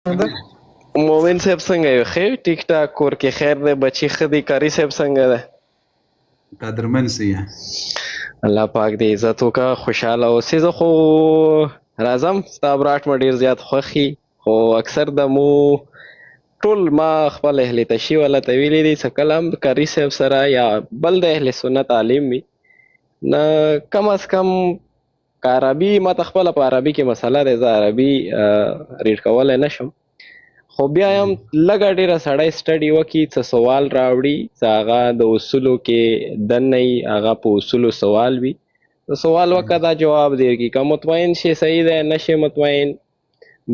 مومن صاحب څنګه یو ښه ټیک ټاک کور کې خیر دی بچی ښه دی کاري صاحب څنګه دی قدرمن سي الله پاک دې عزت وکړه خوشحاله اوسې زه خو راځم ستا براټ مې ډېر زیات خوښي خو اکثر د مو ټول ما خپل اهل تشي والا ته ویلي دي څه کله هم کاري صاحب سره یا بل د اهل سنت عالم وي نه کم از کم که عربي ما ته خپله په عربي کې مسله دی زه عربي ریډ کولی نه شم خو بیا هم لږه ډېره سړی سټډي وکړي څه سوال راوړي څه هغه د اصولو کې دننه وي هغه په اصولو سوال وي سوال وکړه دا جواب دی کړي که مطمئن شي صحیح دی نه شي مطمئن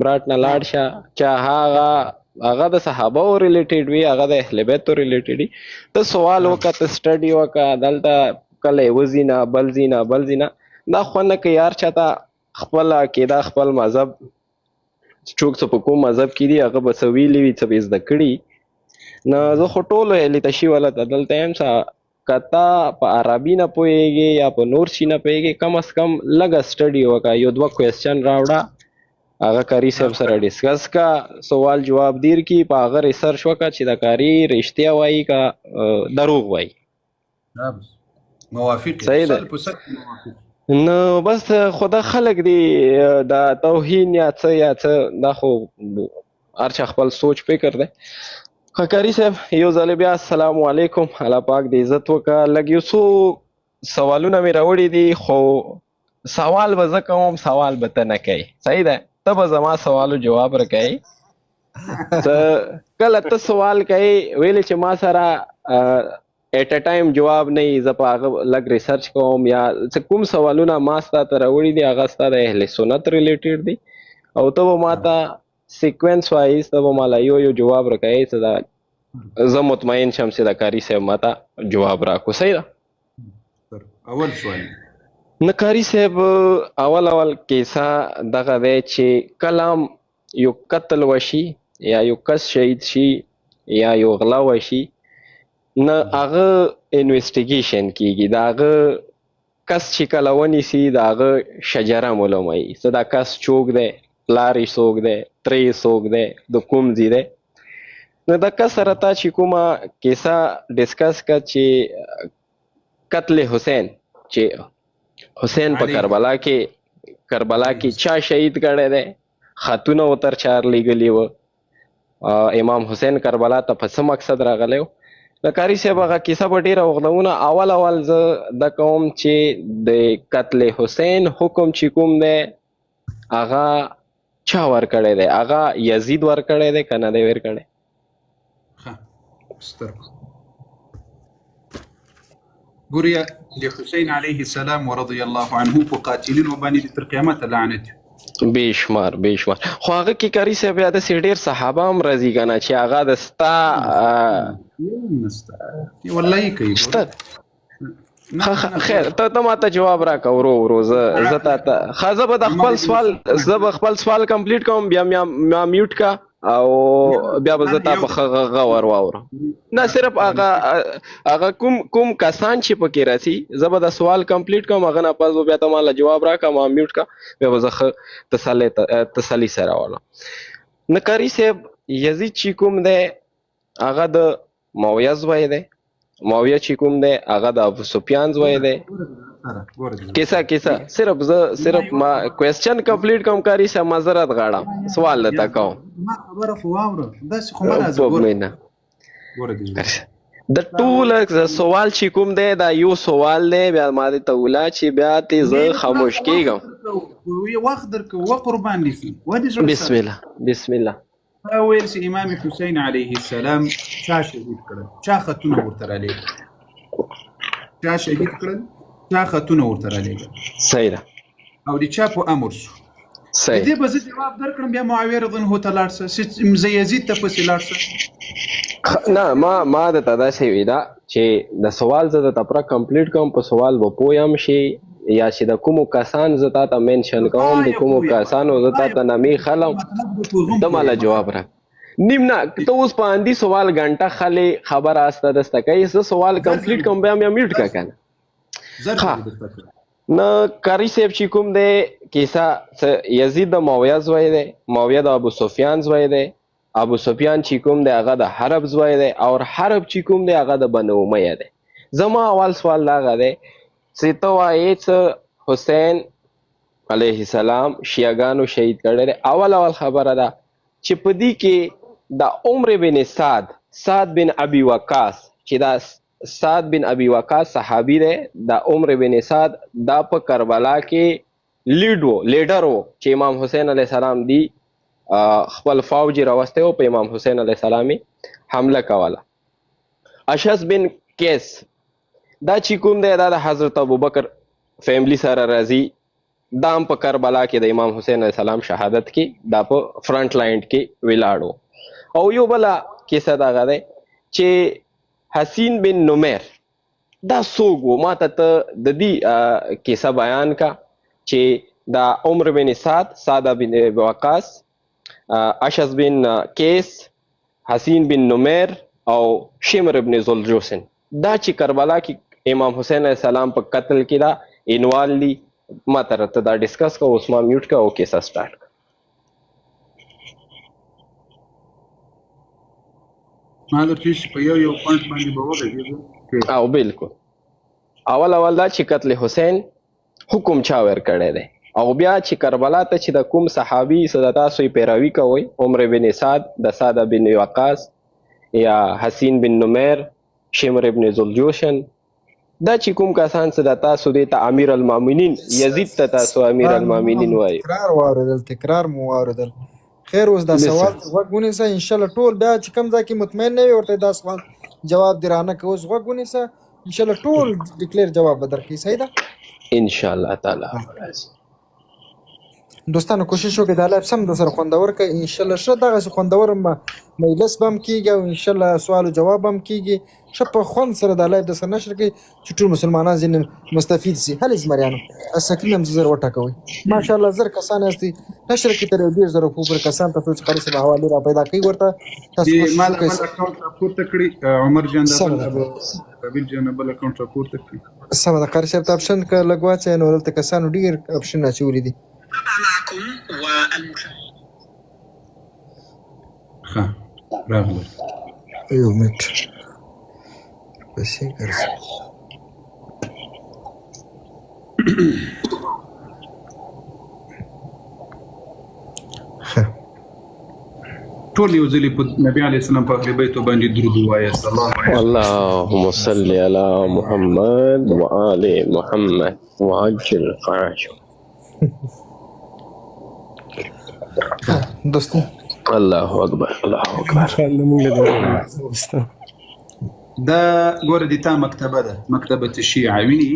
براټ نه لاړ شه چا هغه د صحابو ریلیټډ وي هغه د اهل بیتو ریلیټډ وي ته سوال وکړه ته سټډي وکړه دلته کله یوه ځي نه بل ځي نه بل ځي نه دا خوند نه کوي هر چاته خپله عقیده خپل مذهب څوک څه په کوم مذهب کې دي هغه به څه ویلي وي څه به یې زده کړي نه زه خو ټولو اهل تشي والا ته دلته یم څه که تا په عربي نه پوهېږې یا په نور شي نه پوهېږې کم از کم لږه سټډي وکړه یو دوه کوېسچن راوړه هغه کاري صاحب سره ډسکس کا سوال جواب دیر کی په هغه ریسرچ وکړه چې د کاري رښتیا وایي که دروغ وایي موافق صحیح ده نو بس خدا خلق دی دا توهین یا څه دا خو هر چا خپل سوچ فکر دی کاري صاحب یو ځل بیا السلام علیکم الله پاک دې عزت وکړه لږ یو څو سوالونه مې راوړي دي خو سوال به زه کوم سوال به ته نه کوې صحیح ده ته به زما سوالو جواب راکوې کله ته سوال کوې ویلې چې ما سره ایټ ا ټایم جواب نه وي زه په هغه لږ ریسرچ کوم یا کوم سوالونه ما ستا ته راوړي دي هغه ستا د اهل سنت ریلیټډ دي او ته به ما ته سیکوینس وایز ته به ماله یو جواب راکوې څه ده زه مطمئن شم چې د کاري صاحب ما ته جواب راکړو صحیح ده اول سوال نه کاري صاحب اول کیسه دغه دی چې کله یو قتل وشي یا یو کس شهید شي یا یو غلا وشي نه هغه انویسټیګیشن کیږي د هغه کس چې کله ونیسي د هغه شجره معلوموي څه دا کس څوک دی پلار یې څوک دی تره یې څوک دی د کوم ځای دی نو د کس سره تا چې کومه کیسه ډسکس کړه چې قتل حسین چې حسین په کربلا کې چا شهید کړی دی خاتونه ورته چار لیږلي وه امام حسین کربلا ته په څه مقصد راغلی و د کاري صاحب هغه کیسه به ډېره وغږونه اول زه دا کوم چې د قتل حسین حکم چې کوم دی هغه چا ورکړی دی هغه یزید ورکړی دی که نه دی ورکړی ګوریا د حسین علیه السلام ورضی الله عنه په قاتلینو باندې تر قیامت لعنت بېشمار خو هغه کې کاري صاحب یا داسې ډېر صحابه هم راځي که نه چې هغه د ستا والله کوي خیر ته ما ته جواب راکړه ورو زه تا ته زه به خپل سوال کمپلیټ کوم بیا ما میوټ کا او بیا به زه تا په ښه غور واورم نه صرف هغه کوم کسان چې پکې راځي زه به دا سوال کمپلیټ کوم هغه نه پس به بیا ته ماله جواب راکړه ما میوټ کا بیا به زه ښه تسلي سره واورم نه کاري صاحب یزید چې کوم دی هغه د معاویه زوی دی معاویه چې کوم دی هغه د ابو سفیان زوی دی کیسه صرف ما کوېسچن کمپلیټ کوم کاري صاحب معذرت غواړم سوال درته کوم د ټول سوال چې کوم دی دا یو سوال دی بیا ما دې ته وله چې بیا ته زه خاموش کېږم بسم الله ویل چې امام حسین علیه السلام چا شهید کړل چا خطونه ورته رالیږل صحیح ده او د چا په امر شو صحیح دې به زه جواب درکړم بیا معاویه رضی الله ته لاړ شه زه یزید ته پسې لاړ شه نه ما درته داسې وي دا چې د سوال زه درته پوره کمپلیټ کوم په سوال به پوه یم شي یا چې د کومو کسان زه تا ته مینشن کوم د کومو کسانو زه تا ته نامې خلم ته ماله جواب را نیم نه ته اوس په اندي سوال غنټه خلې خبر آسته دسته کوي زه سوال کمپلیټ کوم بیا مې میوټ کا کنه نه قاری صاحب چې کوم دی کیسه یزید د معاویه زوی دی، معاویه د ابو سفیان زوی دی، ابو سفیان چې کوم دی هغه د حرب زوی دی، او حرب چې کوم دی هغه د بنو امیه دی. زما اول سوال دغه دی چې ته وایې چې حسین علیه السلام شیعګانو شهید کړی دی. اول خبره ده چې په دې کې د عمر بن سعد بن ابي وقاص چې دا سعد بن ابي وقاص صحابي دی، د عمر بن سعد دا په کربلا کې لیډر وو چې امام حسین علیه السلام دی خپل فوج راوستی و، په امام حسین علیه السلام حمله کوله. اشعث بن قیس دا چې کوم دی دا د حضرت ابوبکر فیملی سره راځي، دا هم په کربلا کې د امام حسین علیه السلام شهادت کې دا په فرنٹ لاین کې ولاړو. او یو بله کیسه دغه دی چې حسین بن نمیر دا څوک و؟ ما ته ته د دې کیسه بیان کا چې دا عمر بن سعد بن وقاص، اشعث بن قیس، حسین بن نمیر او شمر ابن ذوالجوشن دا چې کربلا کې امام حسین علیه السلام په قتل کې دا انوال دي. ما ته دا ډسکس کو، اوس ما میوټ کا او کیسه سٹارټ کا. ما درته په یو پوینټ باندې به وغږېږو. او بالکل اول دا چې قتل حسین حکم چا ورکړی دی، او بیا چې کربلا ته چې د کوم صحابي څه د تاسو یې پیروي کوئ، عمر بن سعد، د سعد بن وقاص یا حسین بن نمیر، شمر ابن ذوالجوشن، دا چې کوم کسان څه د تاسو دی ته امیر المؤمنین یزید ته تاسو امیر المؤمنین وایي. تکرار مو واردل. خیر اوس دا سوال غوږ ونیسه ان شاء الله ټول بیا چې کوم ځای کې مطمئن نه وي ورته دا سوال جواب دی رانه که اوس غوږ ونیسه ان شاء الله ټول ډیکلیر جواب به درکړي. صحیح ده ان شاء الله تعالی. دوستانو کوشش وکړئ دا لایف سم د سره خوندور کړئ ان شاء الله. ښه دغسې خوندور مجلس به هم کېږي او ان شاء الله سوال و جواب هم کېږي. ښه په خوند سره دا لایف د سره نشر کړئ چې ټول مسلمانان ځینې مستفید سي. هلې زمریانو اسکرین هم زر وټاکوئ. ماشاءالله زر کسان یاستئ نشر کې تر 1.5 پورې کسان تاسو چې قاري صاحب حوالې را پیدا کوي ورته تاسو کوشش وکړئ. پورته کړي عمر جان د قبیل جان بل اکاونټ پورته کړي. سمه ده قاري صاحب ته اپشن که لږ واچوئ نو دلته کسانو ډېر اپشن اچولي دي. معكم والمشاهد راغله یو منټ بسې ګرځي. ټول یو ځلې په نبی علیه السلام په اهل بیتو باندې درود ووایاست. اللهم صل علی محمد وآل محمد وعجل فرجهم. دوستو الله اکبر الله اکبر. دا ګوره د تا مکتبه ده، مکتبه الشیعه ویني.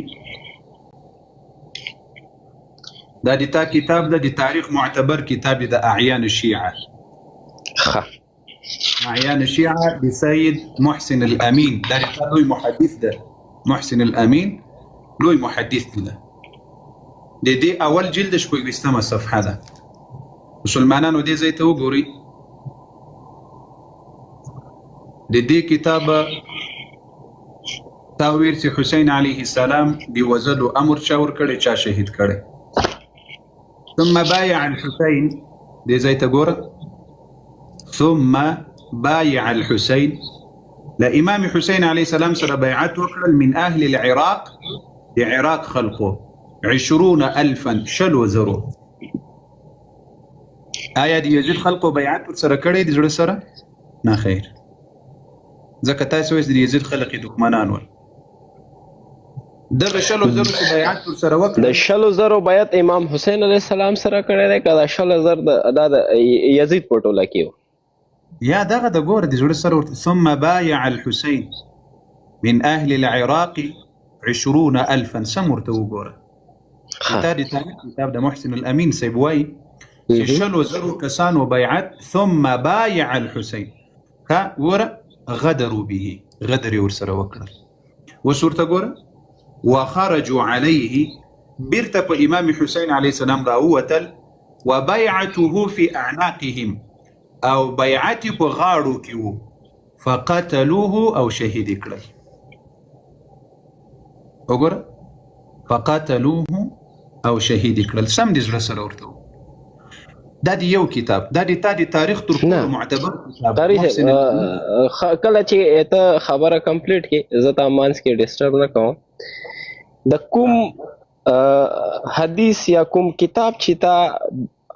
دا د تا کتاب ده، د تاریخ معتبر کتاب د اعیان الشیعه. اعیان الشیعه بسید محسن الامین. دا د تا لوی محدث ده، محسن الامین لوی محدث ده. د دې اول جلد شپږویشتمه صفحه ده. مسلمانانو دې ځای ته وګورئ. د دې کتاب تا ویل چې حسین علیه السلام د وژلو امر چا ورکړی، چا شهید کړی. ثم بايع الحسين، دې ځای ته ګوره. ثم بايع الحسين، لامام حسين عليه السلام سره بیعت وکړل من اهل العراق، د عراق خلقو 20,000 شلو زرو. آیا د یزید خلقو بیعت ورسره کړی د زړه سره؟ نه خیر، ځکه تاسو وایئ د یزید خلق یې دښمنان ول. دغه شلو زرو چې بیعت ورسره وکړل، د شلو زرو بیعت امام حسین علیه السلام سره کړی دی که د شلو زر د یزید په ټوله کې و؟ یا دغه د ګوره د زړه سره ورته. ثم بايع الحسين من اهل العراق 20,000 سم ورته وګوره. دا د تاریخ کتاب د محسن الامین صاحب وایي چې شلو زرو کسانو بیعت. ثم بايع الحسين ها ګوره غدروا به، غدر یې ورسره وکړل. اوس ورته ګوره وخرجوا عليه، بیرته په امام حسین علیه السلام راووتل. وبیعته في اعناقهم، او بیعت په غاړو کې وو. فقتلوه، او شهید کړل. وګوره فقتلوه او شهید کړل. سم دې زړه سره ورته دا دی یو کتاب، دا دی تا دی تاریخ تر ټولو معتبر کتاب. قاری صاحب کله چې ته خبره کمپلیټ کې زه تا مانس کې ډسټرب نه کوم، د کوم حدیث یا کوم کتاب چې تا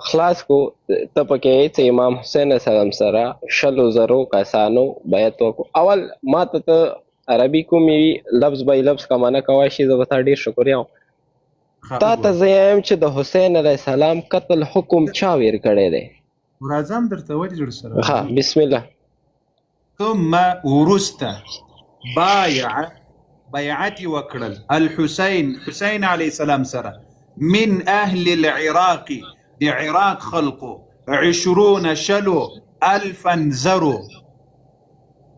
خلاص کو ته پکې چې امام حسین السلام سره 100,000 کسانو بیعت وکړو. اول ما ته عربي کومي لفظ به لفظ کا معنا کوای شي، زه به تا ډیر شکریا تا ته زیم چې د حسین علیه السلام قتل حکم چا ویر کړی دی؟ راځم درته ولې جوړ سره. ها بسم الله. ثم ورسته بیعت وکړل الحسین، حسین علیه السلام سره من اهل العراق، د عراق خلقو 20 شلو الفا زرو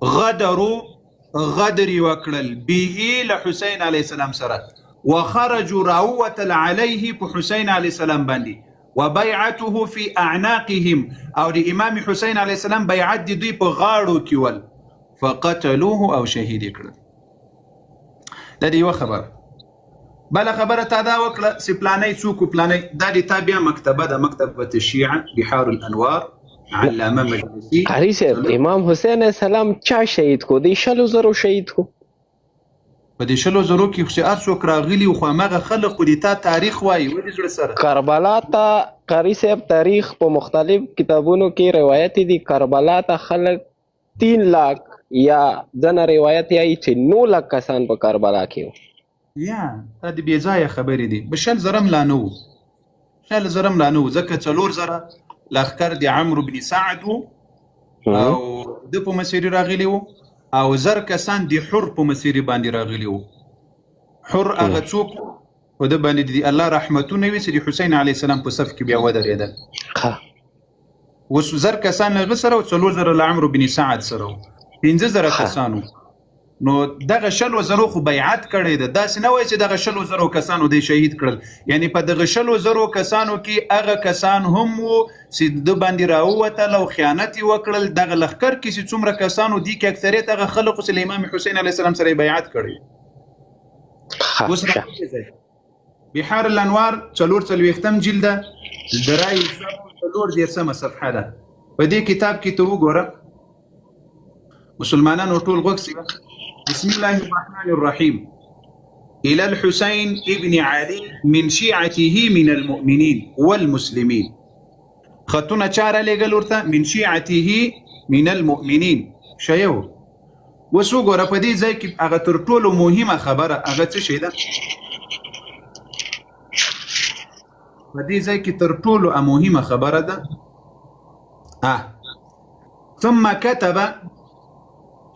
غدروا غدر وکړل به لحسین علیه السلام سره وخرجوا راوتل عليه بحسين عليه السلام باندي وبيعته في اعناقهم، او د امام حسين عليه السلام بیعت دی په غاړو کې ول فقتلوه او شهید کړل. دا دی یو خبر. بل خبره تا دا وکړه سی پلانې څوک پلانې دا دی تابع مکتبه د مکتبه الشيعه بحار الانوار علامه مجلسي. قاری صاحب امام حسین السلام چا شهید کو دی؟ 100,000 شهید کو. په دې 100,000 کې خو هر څوک راغلي خو هغه خلک خو د تا تاریخ وایي ولې زړه سره. کربلا ته قاری صاحب تاریخ په مختلف کتابونو کې روایت دي، کربلا ته خلک 3 لاک یا ځنه روایت یې چې 9 لاک کسان په کربلا کې یا دا د بې ځایه خبرې دي. بشل زرم لا نو شل زرم لا نو ځکه 4 لښکر د عمرو بن سعد او د په مسیري راغلی وو او زر کسان دی حر په مسیري باندې راغلی وو. حر هغه څوک و د باندې دی الله رحمتونه وي چې حسین علیه السلام په صف کې بیا ودرېدل. اوس زر کسان هغه سره او 4 له عمرو بن سعد سره 15 کسانو. نو دغه 100,000 خو بیعت کړی ده، داسې نه وایي چې دغه 100,000 کسانو دی شهید کړل. یعنی په دغه 100,000 کسانو کې هغه کسان هم وو چې د باندې راووتل او خیانت وکړل. دغه لښکر کې چې څومره کسانو دي کې اکثریت هغه خلکو چې امام حسین علیه السلام سره بیعت کړی. اوس بحار الانوار 44 جلده درای 4 صفحه ده. په دې کتاب کې ته وګوره مسلمانانو ټول غوښتي. بسم الله الرحمن الرحيم. إلى الحسين ابن علي من شيعته من المؤمنين والمسلمين. خطونا چاره لګل ورته من شيعته من المؤمنين شيو. وسو ګوره په دې ځای کې هغه تر ټولو مهمه خبره هغه څه شي ده؟ په دې ځای کې تر ټولو مهمه خبره ده ثم كتب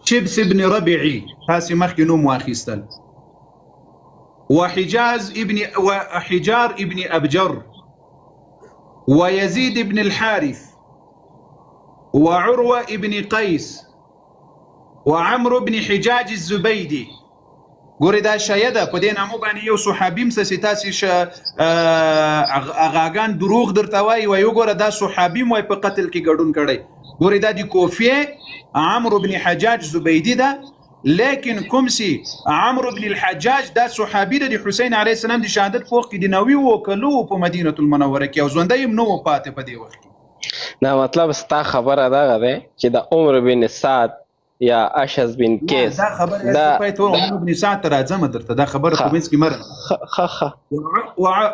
شبس ابن ربيعي هاسي مخکې نوم واخیستل وحجار ابن أبجر ويزيد ابن الحارث وعروة ابن قيس وعمرو بن حجاج الزبيدي. ګورې دا شایده په دې نامو باندې یو صحابي مسه تاسې اغاګان دروغ درته وایي وایي وګوره دا صحابي مو په قتل کې ګډون کړی. ګورې دا د کوفیه عمرو بن حجاج زبیدي ده، لیکن کوم سي عمرو بن الحجاج دا صحابي ده د حسین علیه السلام د شهادت فوق کې د نوي وکلو په مدینه المنوره کې او ژوندی هم نه و پاتې په دې وخت کې. نه مطلب ستا خبره دغه دی چې د عمر بن سعد یا اشعث بن کیس دا خبره دا عمر بن سعد راځم درته دا خبره په منځ کې مره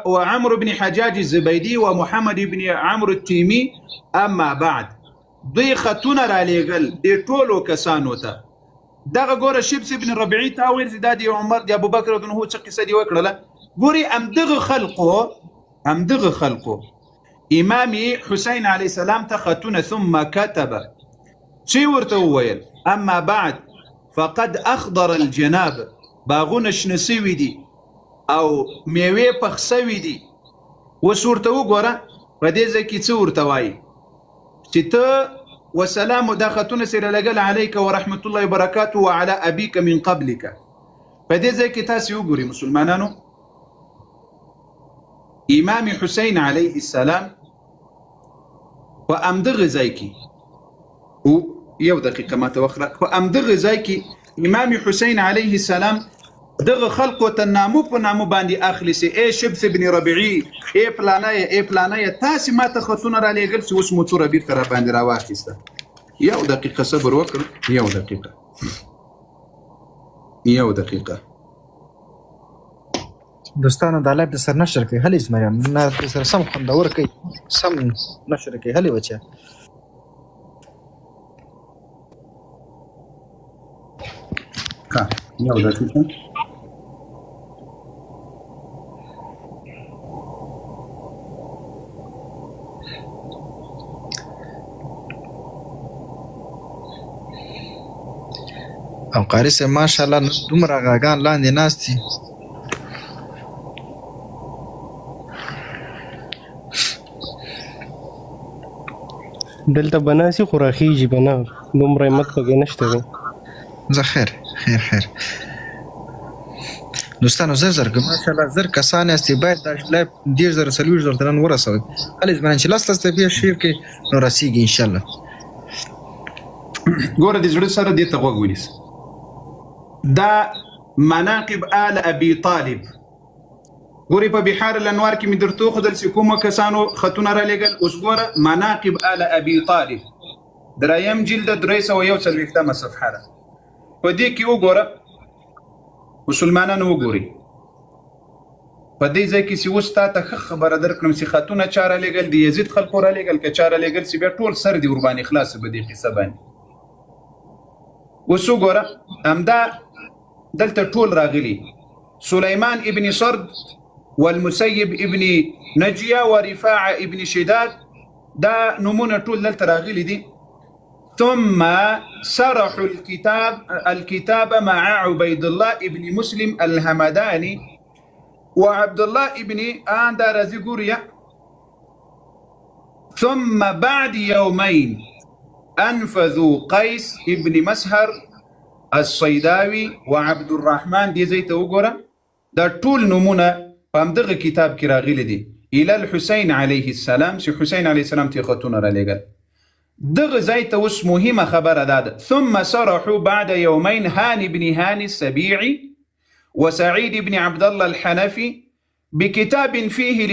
وعمرو بن حجاج الزبيدي ومحمد بن عمرو التيمي. اما بعد دوی خطونه را لېږل د ټولو کسانو ته. دغه ګوره شبس ابن ربيعي ته ویل دا د عمر د ابوبکر رضی الله عنه څه قصه دی وکړله. ګوري همدغه خلقو امام حسین علیه السلام ته خطونه ثم كتب چی ورته وویل اما بعد فقد اخضر الجناب باغونه شنه سوي دي او میوې پخ سوي دي. اوس ورته وګوره په دې ځای کې څه ورته وایي چې ته وسلام دا خطونه سره لګل عليك ورحمة الله وبركاته وعلى أبيك من قبلك. په دې ځای کې تاسو وګورئ مسلمانانو امام حسین علیه السلام په امدغه ځای کې او یو دقیقه ما ته وخره په امدغه ځای کې امام حسین علیه السلام دغه خلقو ته نامو په نامو باندې اخلي سي ای شبث ابن ربيعي ای پلانه تاسو ما ته خطونه را لېږل چې اوس مو څو ربيع تر باندې راواخیسته. یو دقیقه صبر وکړه، یو دقیقه دوستانو د لایف د سر نشر کوي هلې زمریان نه د سر سم خوندور کوي سم نشر کوي هلې بچا ها یو دقیقه او قاری سه ماشاءالله دومره غاګان لاندې ناستي دلته بناسي خو راخیږي بنا دومره مت پکې نشته دی. زه خیر دوستانو زر ماشاءالله زر کسان استي باید د لایف 10040 ترن ورسوي هلې زمریان چې لاس ته شیر کې نو راسیږي ان شاء الله. ګوره د زړه سره دې ته غوږ ونیسه. دا مناقب آل ابي طالب ګوري په بحار الانوار کې مې درته وښودل چې کومو کسانو خطونه را لېږل. اوس ګوره مناقب آل ابي طالب دریم جلد 341 صفحه ده. په دې کې وګوره مسلمانانو وګوري په دې ځای کې چې اوس تا ته ښه خبره درکړم چې خطونه چا را لېږل د یزید خلکو را لېږل که چا را لېږل چې بیا ټول سر دې ورباندې خلاص په دې قصه باندې. اوس وګوره همدا دلته ټول راغلي سليمان ابن سرد والمسيب ابن نجية ورفاعة ابن شداد دا نمونه ټول دلته راغلي دي. ثم سرحوا الكتاب مع عبيد الله ابن مسلم الهمداني وعبد الله ابن آندارزي قوريا. ثم بعد يومين أنفذوا قيس ابن مسهر الصيداوي وعبد الرحمن دي زي توقورا دا طول نمونه فامدغ كتاب كراغيل دي إلى الحسين عليه السلام سي حسين عليه السلام تيخطون راليقل دغ زي توس مهمة خبر داد. ثم صرحوا بعد يومين هاني بن هاني السبيعي وسعيد بن عبد الله الحنفي بكتاب فيه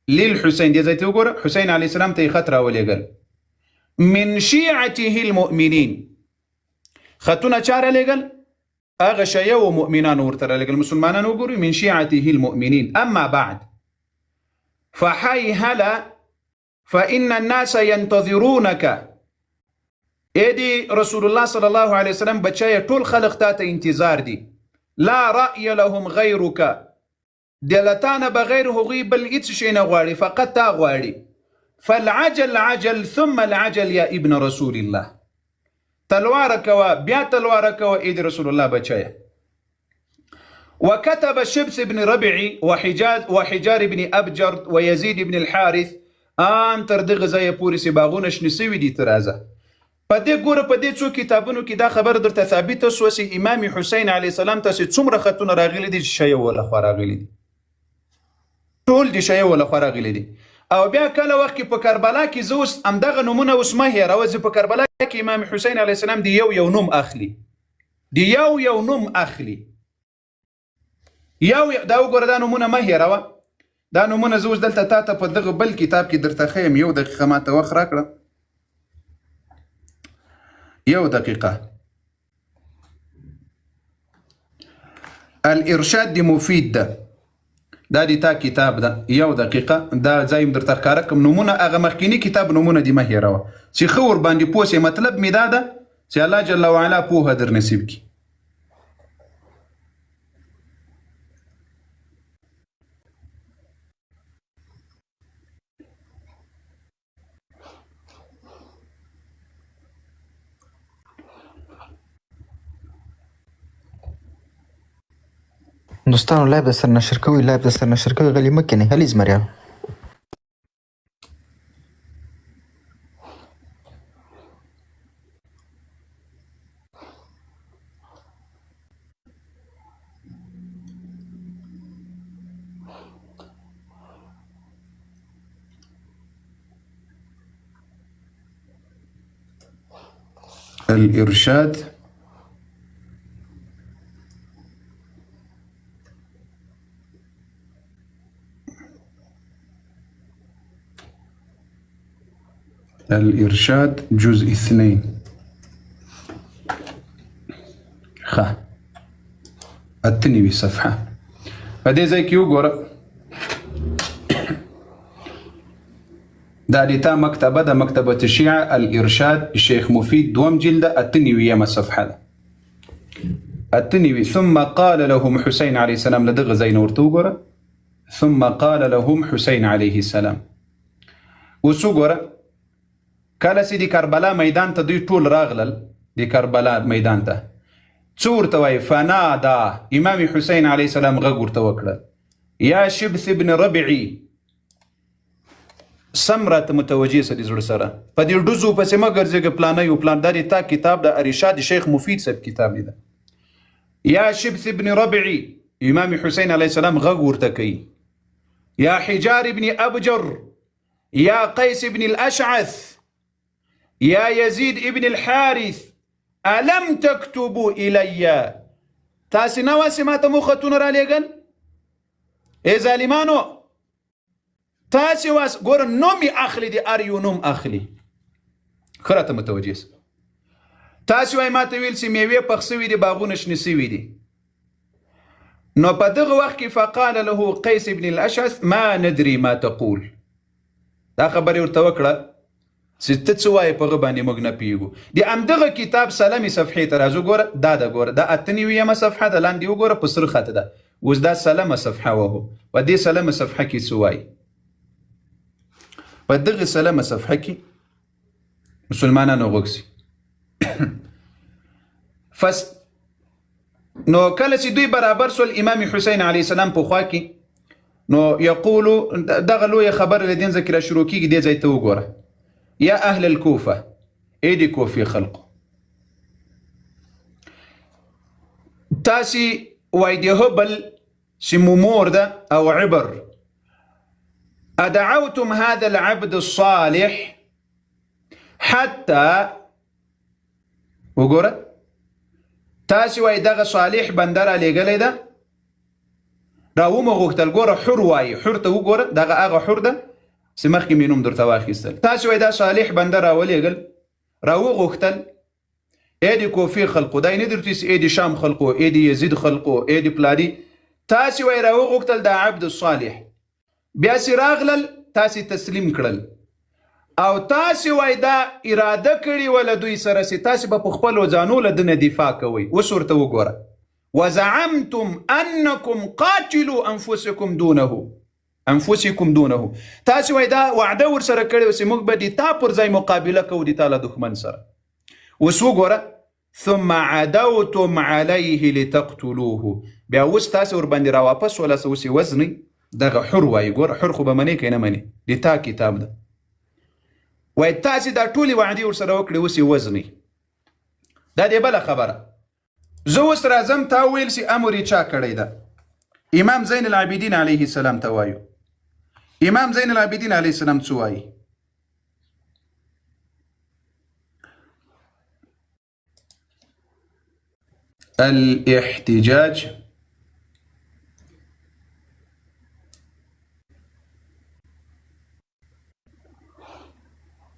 للحسين دي زي توقورا حسين عليه السلام تيخط راليقل من شيعته المؤمنين خطونا چاره لګل اغه شیعه و مؤمنان ورته لګل مسلمانان وګوري من شيعته المؤمنين. اما بعد فحي هلا فإن الناس ينتظرونك ايدي رسول الله صلى الله عليه وسلم بچای ټول خلق ته انتظار دي. لا رأي لهم غيرك دلتان بغير هغي بل ايت شي نه غواړي فقط تا غواړي. فالعجل عجل ثم العجل يا ابن رسول الله تلوار كوا بيا تلوار كوا ايد رسول الله بچايا. وكتب شبث بن ربيعي وحجار بن أبجر ويزيد بن الحارث ان تر دغه ځای پورې سي باغونه شنه سوي دي ترازه. په دې ګوره په دې څو کتابونو کې دا خبر درته ثابته سو چې امام حسین علیه السلام ته څومره خطونه راغلي دي چې شی ولا خو راغلي دي ټول دي شی ولا خو راغلي دي. او بیا کله وخت کې په کربلا کې زوس امدغه نمونه اوس ما هیروه چې په کربلا کې امام حسین علیه السلام دی یو نوم اخلي دی یو نوم اخلي یو دا وګوره دا نمونه ما هیروه دا نمونه زوس دلته تا په دغه بل کتاب کې درته خیم یو دقیقه ماته وخت راکړه یو دقیقه. الارشاد دی مفید ده دا دی تا کتاب ده یو دقیقه دا ځایم درته ښکاره کوم نمونه هغه مخکینی کتاب نمونه دی مه هیروه چې ښه ورباندې پوه سې مطلب مې دا ده چې الله جل وعلا پوهه در نصیب کړي. دوستانو لایف د سر نشر کوي غلی مکه نه هلې زمریان الإرشاد الإرشاد جزء 2 التنوي صفحة فدي زي كيو غورا دا ديتا مكتبة دا مكتبة الشيعة الإرشاد الشيخ مفيد دوم جلدة التنوي يما صفحة التنوي ثم قال لهم حسين عليه السلام لدغ زي نورتو غورا ثم قال لهم حسين عليه السلام وسو غورا کله چې د کربلا میدان ته دوی ټول راغلل د کربلا میدان ته څو ورته وایي فنادا امام حسین علیه السلام غږ ورته وکړه یا شبث ابن ربعي سم راته متوجه سه د زړه سره په دې ډوزو پسې مه ګرځېږه پلانه یو پلان دا تا کتاب د ارشاد شیخ مفید صاحب کتاب دی یا شبث ابن ربعي امام حسین علیه السلام غږ ورته کوي یا حجار ابن ابجر یا قیس ابن الاشعث يا يزيد ابن الحارث ألم تكتبوا إلي تاسي نواسي ما تموختون راليغن إيه ظالمانو تاسي واس قول نومي أخلي دي أريو نوم أخلي خرات متوجيس تاسي واي ما تويل سي ميوي پخسوي دي باغونش نسيوي دي نو بدغ وقت فقال له قيس ابن الأشعث ما ندري ما تقول دا خبري ورتوكرا ست څه وایي په هغه باندې موږ نه پوهېږو د همدغه کتاب سلمې صفحې ته راځو ګوره دا اتنویمه صفحه ده لاندې وګوره په سره خط ده اوس دا سلمه صفحه وهو په دې سلمه صفحه کې څه وایي په دغه سلمه صفحه کې مسلمانانو غوږ فس نو کله چې دوی برابر سول امام حسین علیه السلام په خوا کې نو یقولو دغه لویه خبره له دین ذکره شروع کېږي دې ځای ته وګوره يا أهل الكوفة إيدي كوفي خلق تاسي وايدي هبل سمومور ده أو عبر أدعوتم هذا العبد الصالح حتى وقرأ تاسي وايدغ صالح بندر لغلي ده راو مغوكتل قرأ حر واي حر تو قرأ دغ آغا حر ده سمخ کې مینوم درته واخیستل تاسو وای دا صالح بنده راولېږل راوغوښتل ای د کوفي خلقو دا نه درته ای د شام خلقو ای د یزید خلقو ای د پلادي تاسو وای راوغوښتل دا عبد الصالح بیا سي راغلل تاسو تسلیم کړل او تاسو وای دا اراده کړی ول دوی سره سي تاسو په خپل ځانو له دنه دفاع کوي اوس ورته وګوره وزعمتم انکم قاتلوا انفسكم دونه تاسو وای دا وعده ور سره کړو چې موږ به د تا پر ځای مقابله کوو د تعالی دښمن سره اوس وګوره ثم عدوتم عليه لتقتلوه بیا اوس تاسو ور باندې را واپس ولا اوس وزني دغه حر وای ګوره حر خو به منی کنه منی د تا کتاب ده وای تاسو دا ټولي وعده ور سره وکړي اوس وزني دا دی بل خبره زه اوس راځم تا ویل سي امر یې چا کړی ده امام زین العابدین علیه السلام توایو امام زين العابدين عليه السلام تسواي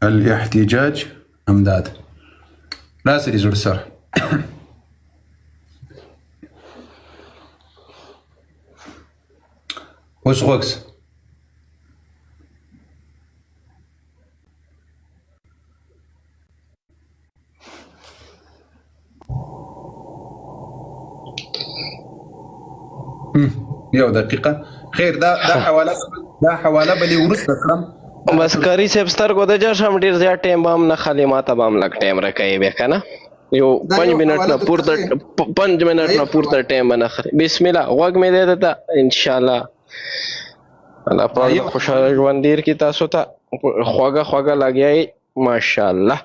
الاحتجاج امداد راسل يزور السر وش غوكس یو دقیقه خیر دا حواله بلی ورسته کړم بس کاری صاحب سترګو د جشم ډیر زیات ټایم بام نه خالی ماته بام لګ ټایم راکې به کنه یو 5 منټ نه پورته ټایم نه خري بسم الله وګ مې ده ته ان شاء الله الله پاک خوشاله ژوند دیر کی تاسو ته خوګه لګیای ماشاء الله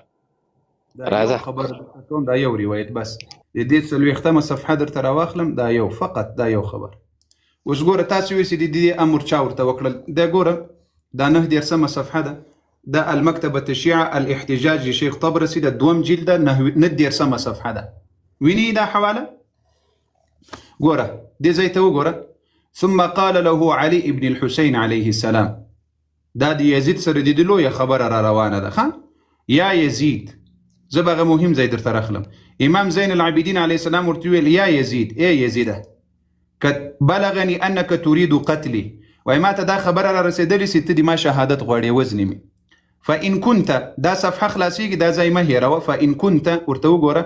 راځه خبر کوم دا یو روایت بس د دې څلوېښتمه صفحه درته راواخلم دا یو فقط دا یو خبر اوس ګوره تاسو وایئ چې د دې امر چا ورته وکړل دا ګوره دا 9 صفحه ده دا المكتبة الشيعة الاحتجاج لشيخ طبرسي ده دوم جلده 9 صفحه ده ویني دا حواله ګوره دې ځای ته وګوره ثم قال له علي ابن الحسين عليه السلام دا د یزید سره د لوی خبره را روانه ده یا یزید زه به هغه مهم ځای درته راخلم. امام زین العابدین علیه السلام ورته ویل یا یزید ای یزیده بلغني انك تريد قتلي وای ما ته دا خبره را رسیدلې چې ته د ما شهادت غواړې وزنې مې. فان كنت دا صفحه خلاصیږي دا ځای مه هېروه. فان كنت ورته وګوره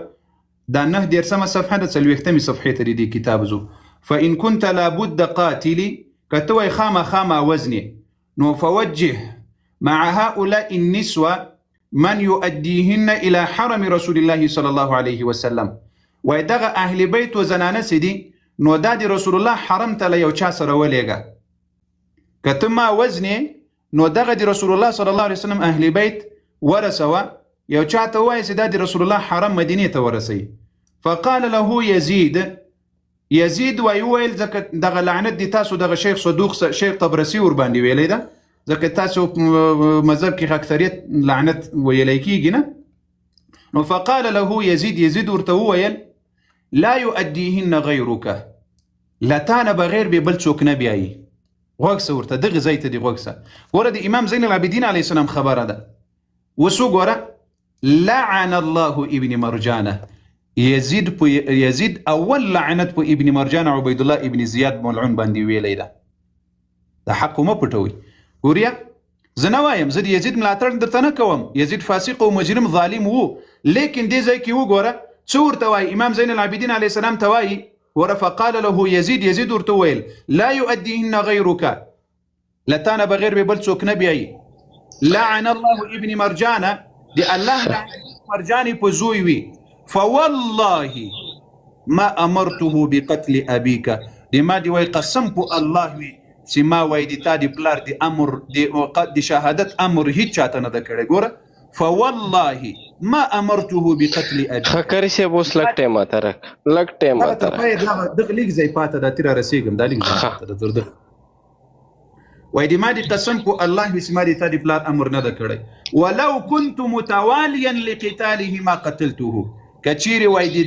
دا 9 صفحه د 40 صفحې ته د کتاب زو. فان كنت لابد قاتلي که ته وای خامخا وزنې نو فوجه مع هؤلاء النسوه من يؤديهن الى حرم رسول الله صلى الله عليه وسلم. وای دغه اهل بیت و زنانه سدي نو دا د رسول الله حرم ته له یو چا سره ولېږه. که ته ما وزنې نو دغه د رسول الله صلی الله علیه وسلم اهل بیت ورسوه یو چا ته وایي چې دا د رسول الله حرم مدینې ته ورسوي. فقال له یزید ویل ځکه دغه لعنت دی تاسو دغه شیخ صدوق شیخ طبرسی ور باندې ویلی ده ځکه تاسو مذهب کې اکثریت لعنت ویلی کېږي نه. نو فقال له یزید ورته وویل لا يؤديهن غيرك لتانه بغیر به بل څوک نه بیایي. غوږ ورته دغه ځای ته دی غوږ ګوره د امام زین العابدین علیه السلام خبره ده. وسو ګوره لعن الله ابن مرجانه یزید اول لعنت په ابن مرجانه عبید الله ابن زیاد ملعون باندې ویلی ده. د حق مه پټوئ. ګوریا زه نه وایم زه د یزید ملاتړ درته نه کوم. یزید فاسق او مجرم ظالم وو لیکن دې ځای کې وګوره څه ورته وایي امام زین العابدین علیه السلام ته وایي فقال له یزید ورته ویل لا يؤديهن غيرك لتانه بغیر به بل څوک نه بیایي. لعن الله ابن مرجانه دی الله مرجاني په زوی وي. فوالله ما امرته بقتل ابيك دی ما دی وای قسم په الله وي چې ما وای دی تا دی پلار دی امر دی شهادت امر هیڅ چاته نه ده کړی. ګوره فوالله ما امرته بقتل ابي. خکر سے بوس لګ ټیمه ترک لګ ټیمه ترک دغه لیک ځای پاته د تیر رسیدم دا لیک ځای د تر دغه وای دی ما دی قسم په الله چې ما دی تا دی پلار امر نه ده کړی. ولو كنت متواليا لقتاله ما قتلته کچيري وای دی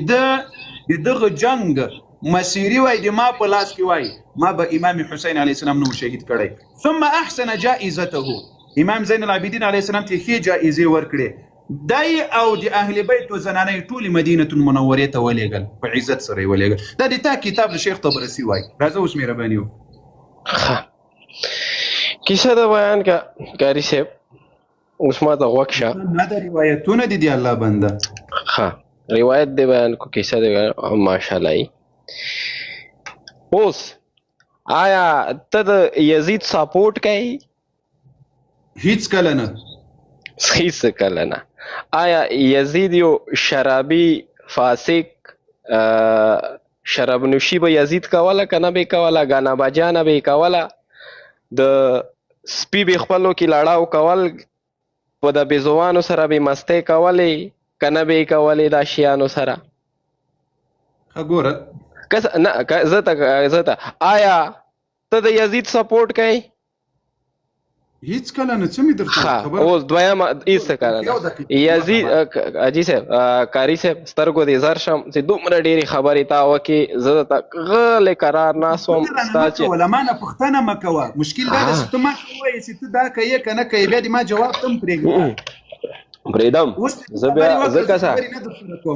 دغه جنگ مسیری وای دی ما په لاس کې وای ما به امام حسین علیه السلام نو شهید کړی. ثم احسن جائزته امام زین العابدین علیه السلام ته ښې جایزې ورکړې. دای او د اهل بیت و زنانې ټولې مدینه المنورې ته ولېږل په عزت سره یې ولېږل. دا د تا کتاب د شیخ طبرسی وای. راځه اوس مهرباني وکړه کیسه د بیان کا قاری صاحب اوس ما ته غوږ شه. نه د روایتونه دي الله بنده. روایت دی بیان کو کیسه دی ماشاءالله. اوس آیا ته د یزید سپورټ کوي؟ هیڅ کله نه. هیڅ کله نه. آیا یزید یو شرابی فاسق شراب نوشی به یزید کوله کنه به کوله غانا باجانه به کوله د سپی به خپلو کې لړاو کول په د بيزوانو سره به مسته کولې کنه به کولې د شیانو سره. وګوره کس نه زته آیا ته د یزید سپورټ کوي؟ هیڅ کله نه. څه مې درته خبر اوس دویمه هیڅ کله نه. یزید اجي صاحب قاری صاحب سترګو دې زر شم چې دومره ډېرې خبرې تا وکې زه ته غلې قرار ناسوم ستا چې ولما نه پوښتنه مه کوه. مشکل دا ده چې ته ما ووایې چې ته دا کوې که نه کوې بیا دې ما جواب ته هم پرېږدم زه بیا ځکه څه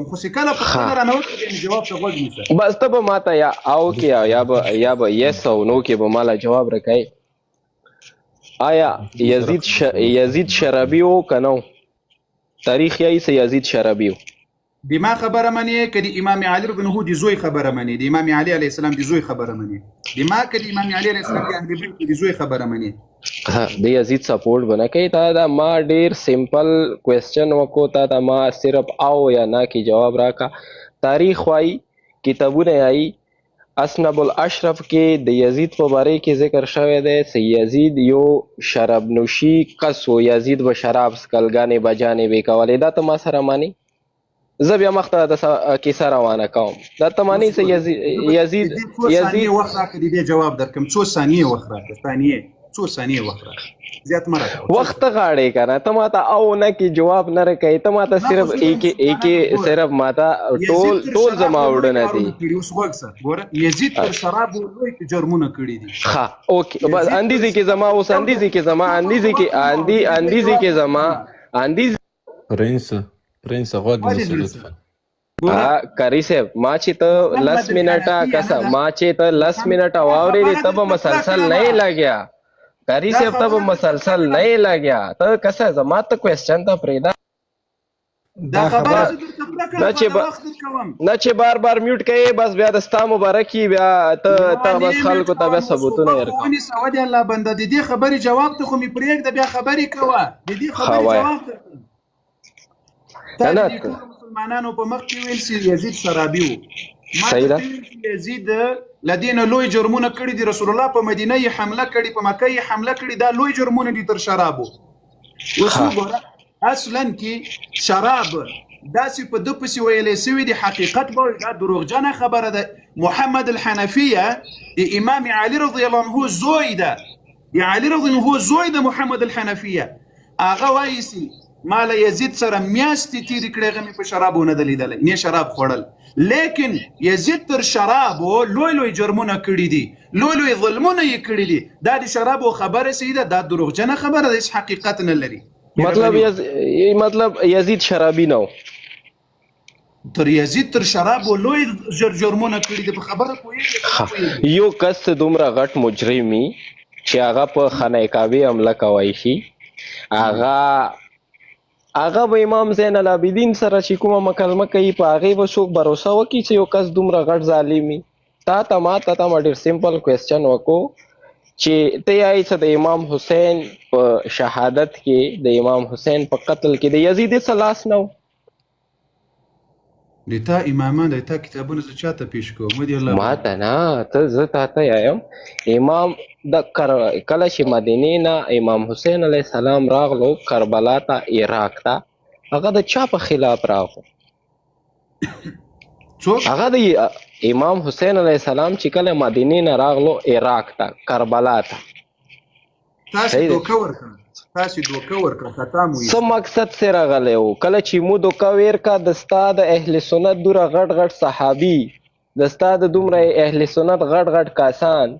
خو چې کله پوښتنه رانه وکړې جواب ته غوږ نیسه. بس ته به ما ته یا او کې یا به یس او نو کې به مالا جواب راکوې. آیا یزید شرابی و کنو؟ تاریخ یایی سه یزید شرابی و دی ما خبره منی که دی امام علی رضی الله دی زوی خبره منی دی امام علی علیه السلام دی زوی خبره منی دی ما که دی امام علی علیه السلام دی اهل بیت دی زوی خبره منی. دی یزید سپورټ بنا کوي. تا ما ډیر سمپل کوېسچن وکړو تا ما صرف او یا نه کی جواب راکا. تاریخ وای کتابونه یای اسنب الاشرف کې د یزید په باره کې ذکر شوی دی چې یزید یو شراب نوشی کس و. یزید به شراب سکلګانې بجانې به کولې. دا ته ما سره مانی؟ زه بیا مخته د کیسه روانه کوم. دا ته مانی چې یزید وخت راکړه دې جواب درکم. 2 ثانیې وخت راکړه. 2 ثانیې وخت راکړه. زیات مره وخت غاړې کنه. ته ماته او نه کی جواب نه راکې. ته ماته صرف ایک صرف ماته ټول زما وړنه دي. اوس وګسه ګوره یزید پر شراب لوی جرمونه کړی دي. ها اوکې بس اندیزي کې زما اوس اندیزي کې زما اندیزي کې زما اندیزي پرنس غوږ ولې نیسه نیسه؟ لطفا. ګوره کاری صاحب ما چې ته لس منټه کسا ما چې ته لس منټه واورې ته به مسلسل نه لګیا کاری صاحب ته به مسلسل نه لګیا ته کسا زما ته کوېسچن ته پرېدا دا خبره نه چې بار بار میوټ کوي بس بیا د ستا مبارکي بیا ته بس خلکو ته بیا ثبوتونه ورکوه سعودي الله بنده د دې خبرې جواب ته خو مې پرېږده بیا خبرې کوه د دې خبرې جواب ته مسلمانانو په مخ کې ویل چې یزید شرابي و ما ته یزید لدینه لوی جرمونه کړي دي رسول الله په مدینه یې حمله کړي په مکه یې حمله کړي دا لوی جرمونه دي تر شرابو اوس وګوره اصلا کې شراب داسې په ده پسې ویلی سوي دي حقیقت به دا دروغجنه خبره ده محمد الحنفیه د امام علي رضی الله عنه زوی ده د علي رضی الله عنه زوی ده محمد الحنفیه هغه وایي چې ما له یزید سره میاشتې تېرې کړې هغه مې په شرابو نه ده لیدلی نه شراب خوړل لیکن یزید تر شرابو لوی لوی جرمونه کړي دي لوی لوی ظلمونه یې کړي دي دا د شرابو خبره صحیح ده دا دروغجنه خبره ده هېڅ حقیقت نه لري مطلب یزید شرابي نه و تر یزید تر شرابو لوی جرمونه کړي دي په خبره پوهېږي یو کس دومره غټ مجرم وي چې هغه په خانه کعبې حمله کولی شي هغه به امام زین العابدین سره چې کومه مکالمه کوي په هغې به څوک بروسه وکړي چې یو کس دومره غټ ظالم وي ما ډېر سمپل کوېسچن وکړو چې ته یې څه د امام حسین په شهادت کې د امام حسین په قتل کې د یزید څه لاس نه و د تا امامان د تا کتابونه زه چاته پیش کوم ما ته نه ته زه تا ته وایم امام کله چې مدینې نه امام حسین علیه السلام راغلو کربلا ته عراق ته هغه د چا په خلاف راغلو هغه د امام حسین علیه السلام چې کله مدینې نه راغلو عراق ته کربلا ته تاسې دوکه ورکړه خطا مو څه مقصد سې راغلی و کله چې مو دوکه ورکړه د ستا د اهل سنت دومره غټ غټ صحابي د ستا د دومره اهل سنت غټ غټ کاسان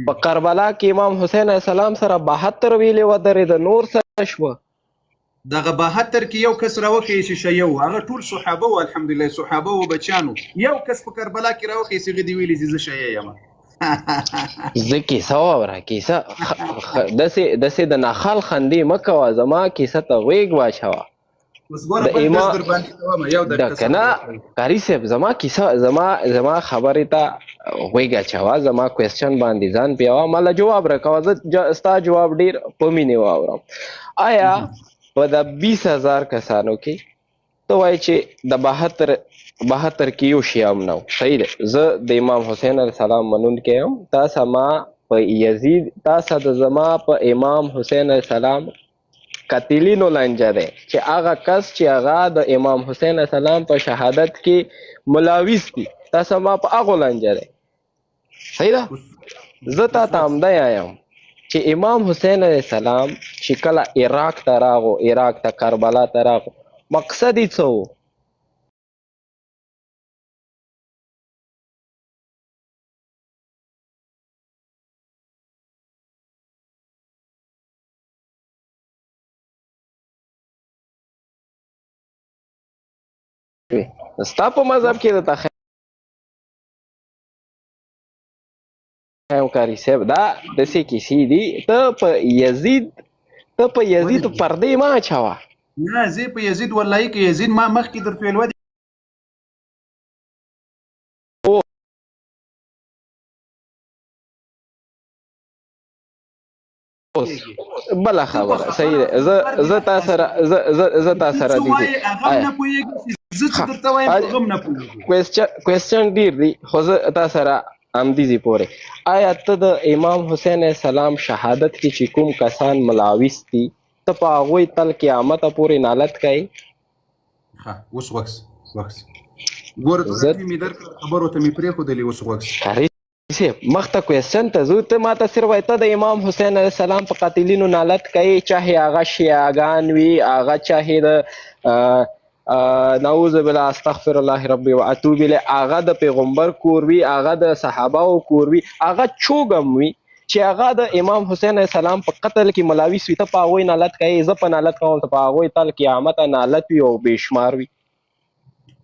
په کربلا کې امام حسین علیه السلام سره 72 ویلې ودرېده نور څه شوه دغه 72 کې یو کس راوخی چې شیو هغه ټول صحابه و الحمدلله صحابه و بچانو یو کس په کربلا کې راوخی چې غدي ویلي چې زه شیه یم زه کیسه واوره کیسه داسې د ناخال خندې مه کوه زما کیسه ته غوږ واچوه د کنه قاري صاحب زما کیسه زما خبرې ته غوږ اچوه زما کوېسچن باندې ځان پیوه ماله جواب راکوه زه ستا جواب ډېر په مینې واورم آیا په د 20,000 کسانو کې ته وایي چې د 72 کې یو شی هم نه و صحیح دی زه د امام حسین علیه السلام منونکی یم تاسو ما په یزید تاسو د زما په امام حسین علیه السلام قاتلینو لانجه دی چې هغه کس چې هغه د امام حسین علیه السلام په شهادت کې ملاویز دي تاسو ما په هغو لانجه دی صحیح ده زه تا ته همدا یم چې امام حسین علیه السلام چې کله عراق ته راغو عراق ته کربلا ته راغو مقصد یې څه و ستا په مذهب کې د قاري صاحب دا داسې کیسې دي ته په یزید پردې مه اچوه نه زه په یزید والله کې یزید ما مخکې درته ویل بله خبره صحیح ده زه تا سره دي کوېسچن ډېر دي خو زه تا سره همدیزې پورې آیا ته د امام حسین علیه السلام شهادت کې چې کوم کسان ملاویز دي ته په هغوی تل قیامته پورې نالت کوې اوس وکس ګوره ته مې درکړه خبرو ته مې پرېښودلې اوس وکس مخته کوېسچن ته ځو ته ماته صرف وایي ته د امام حسین علیه السلام په قاتلینو نالت کوې چاهې هغه شیعاګان وي هغه چاهې د نعوذ بالله استغفر الله ربي واتوب الیه هغه د پیغمبر کور وي هغه د صحابهو کور وي هغه چوګ هم وي چې هغه د امام حسین علیه السلام په قتل کې ملاوي سوي، ته په هغوی نالت کوې، زه په نالت کوم، ته په هغوی تل قیامته نالت وي او بې شمار وي.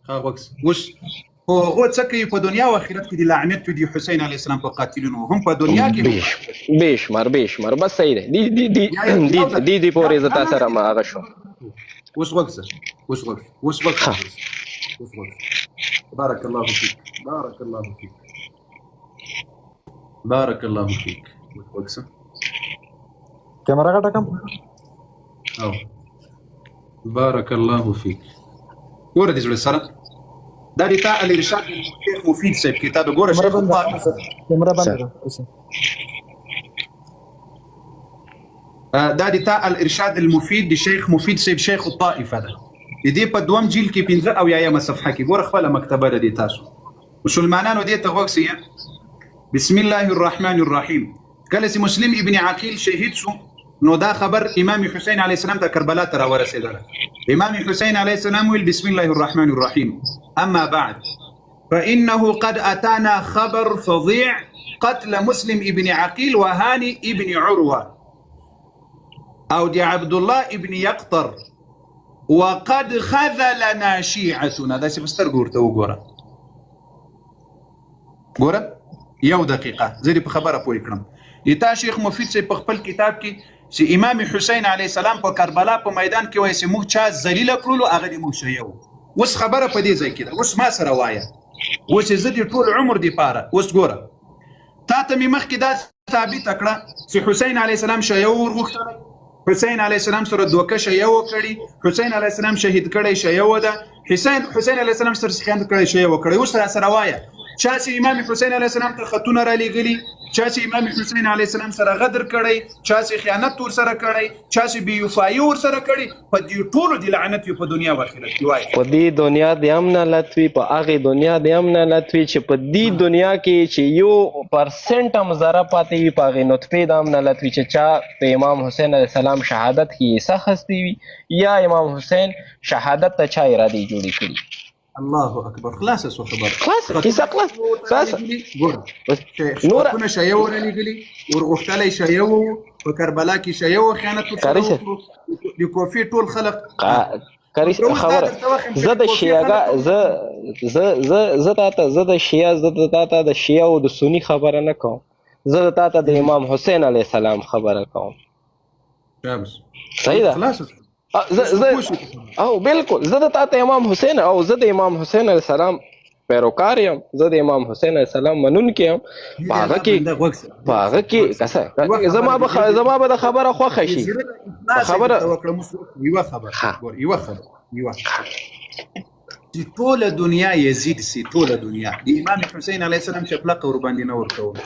ښه وکس اوس خو هغه څه کوي په دنیا او آخرت کې د لعنت وي د حسین علیه السلام په قاتلینو، هم په دنیا کې بې شمار بس صحیح دی. دی پورې زه تا سره هغه شوم. اوس وکس بارك الله فيك وکس کیمرا کا ټکم او بارك الله فيك. ګوره دې زړه سره دا د تا الارشاد شیخ مفید صاحب کتاب ګوره شیخ کیمرا بند کړه. دا د تا الارشاد المفید د شیخ مفید صاحب شیخ الطائفه ده، د دې په دوم جیل کې 15 او یایم صفحه کې ګوره خپل مکتبه ده. د تاسو مسلمانانو دې ته وکسیه بسم الله الرحمن الرحیم. کله چې مسلم ابن عقیل شهید شو نو دا خبر امام حسین علیه السلام ته کربلا ته راورسېدله. امام حسین علیه السلام ویل بسم الله الرحمن الرحیم اما بعد فانه قد اتانا خبر فظيع قتل مسلم ابن عقیل وهاني ابن عروه او دي عبد الله ابن يقطر وقد خذلنا شيعتنا. دا چې بستر ګورته وګوره یو دقیقه زه دې په خبره پوه کړم. تا شیخ مفید صاحب په خپل کتاب کې چې امام حسین علیه السلام په کربلا په میدان کې وایي چې موږ چا ذلیله کړلو هغه دې موږ شیعه وو. اوس خبره په دې ځای کې ده، اوس ما سره وایه، اوس زه دې ټول عمر دپاره اوس ګوره تا ته مې مخکې دا ثابته کړه چې حسین علیه السلام شیعه ورغوښتلی، حسین علیه السلام سره دوکه شیعه وکړي، حسین علیه السلام شهید کړی شیعه وده، حسین علیه السلام سره خیانت کړی شیعه وکړی. اوس را سره وایه چا چې امام حسین علیه السلام ته خطونه را لېږلي، چا چې امام حسین علیه السلام سره غدر کړی، چا چې خیانت ورسره کړی، چا چې بې وفایي ورسره کړي، په دې ټولو د لعنت وي په دنیا او آخرت کې. وایي په دې دنیا د هم نالت وي، په هغې دنیا د هم نالت وي چې په دې دنیا کې چې 1% هم ذره پاتې وي، په هغې نطفې د هم نالت وي چې چا په امام حسین علیه السلام شهادت کې حصه اخیستې وي یا امام حسین شهادت ته چا ارادې جوړې کړي. الله اکبر. خلاصه سو خبر کیسه خلاصه نور کنه شیعه ورلېږلي ورغوښتلی شیعه وو، په کربلا کې شیعه وو، خیانت ورسره وکړو، د کوفې ټول خلق خبره زه د شیعه د شیعه او د سنی خبره نه کوم، زه د تا ته د امام حسین علیه السلام خبره کوم. صحیح ده؟ او بالکل زه د تا ته امام حسین او زه د امام حسین علیه السلام پیروکار یم، زه د امام حسین علیه السلام منونکی یم. په هغه کې زما به د خبره خوښه شي. یوه خبره چې ټوله دنیا یزید سي، ټوله دنیا د امام حسین علیه السلام چپلقه ورباندې نه ورکول.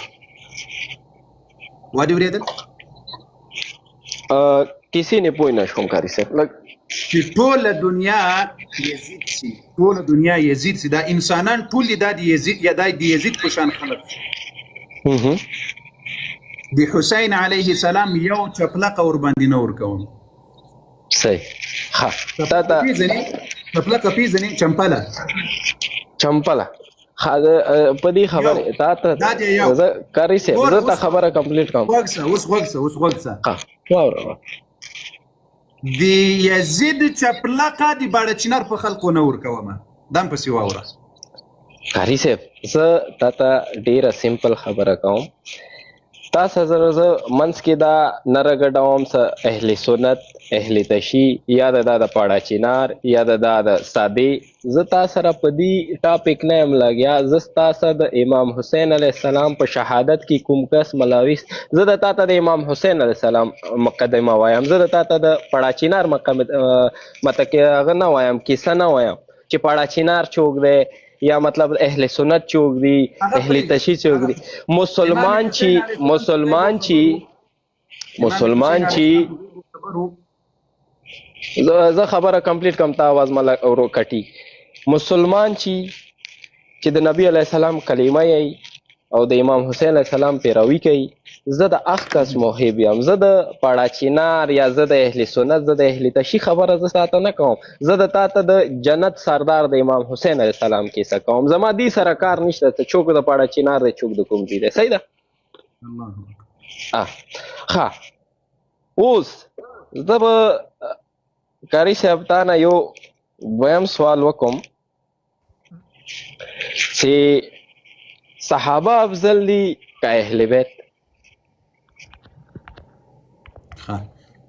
وا دې اورېدل؟ کسی نه پوه نه شوم کاري صاحب. چې ټوله دنیا یزید سي، ټوله دنیا یزید سي، دا انسانان ټول دا د یزید په شان خلق سي. د حسین علیه السلام یو چپلقه ورباندې نه ورکول. صحیح. ها چپلقه پیژنې؟ چمپله په دې خبره تا ته کاري صاحب زه تا خبره کمپلیټ کوم. اوس غوږ د یزید چپلقه د باړه چنار په خلقو نه ورکومه، دم پسې واوره. کاري صاحب زه تا ته ډیره سمپل خبره کوم، تاسو زه منځ کې دا نه راګډوم څه اهل سنت اهل تشیع یا د پاړه چنار یا د سادې. زه تا سره په دې ټاپک نه یم لګیا، زه ستا سره د امام حسین علیه السلام په شهادت کې کوم کس ملاوي، زه د تا ته د امام حسین علیه السلام مقدمه وایم، زه د تا ته د پاړه چنار هغه نه وایم، کیسه نه وایم چې پاړه چنار چوک دی یا مطلب اهل سنت چوک دی، اهل تشیع چوک دی. مسلمان چی زه خبره کمپلیټ کم، تا आवाज مله اورو کټي. مسلمان چې د نبی علیه السلام کلمه یې او د امام حسین علیه السلام پیروي کوي، زه د اخ کس محب یم. زه د پاړه چنار یا زه د اهل سنت زه د اهل تشیع خبره زه تاته نه کوم، زه د تاته د جنت سردار د امام حسین علیه السلام کیسه کوم. زما دې سره کار نشته ته چوک د پاړه چنار دی چوک د کوم ځای دی. صحیح ده؟ ښه اوس زه به قاري صاحب تا نه یو دویم سوال وکړم چې صحابه افضل دي که اهل بیت؟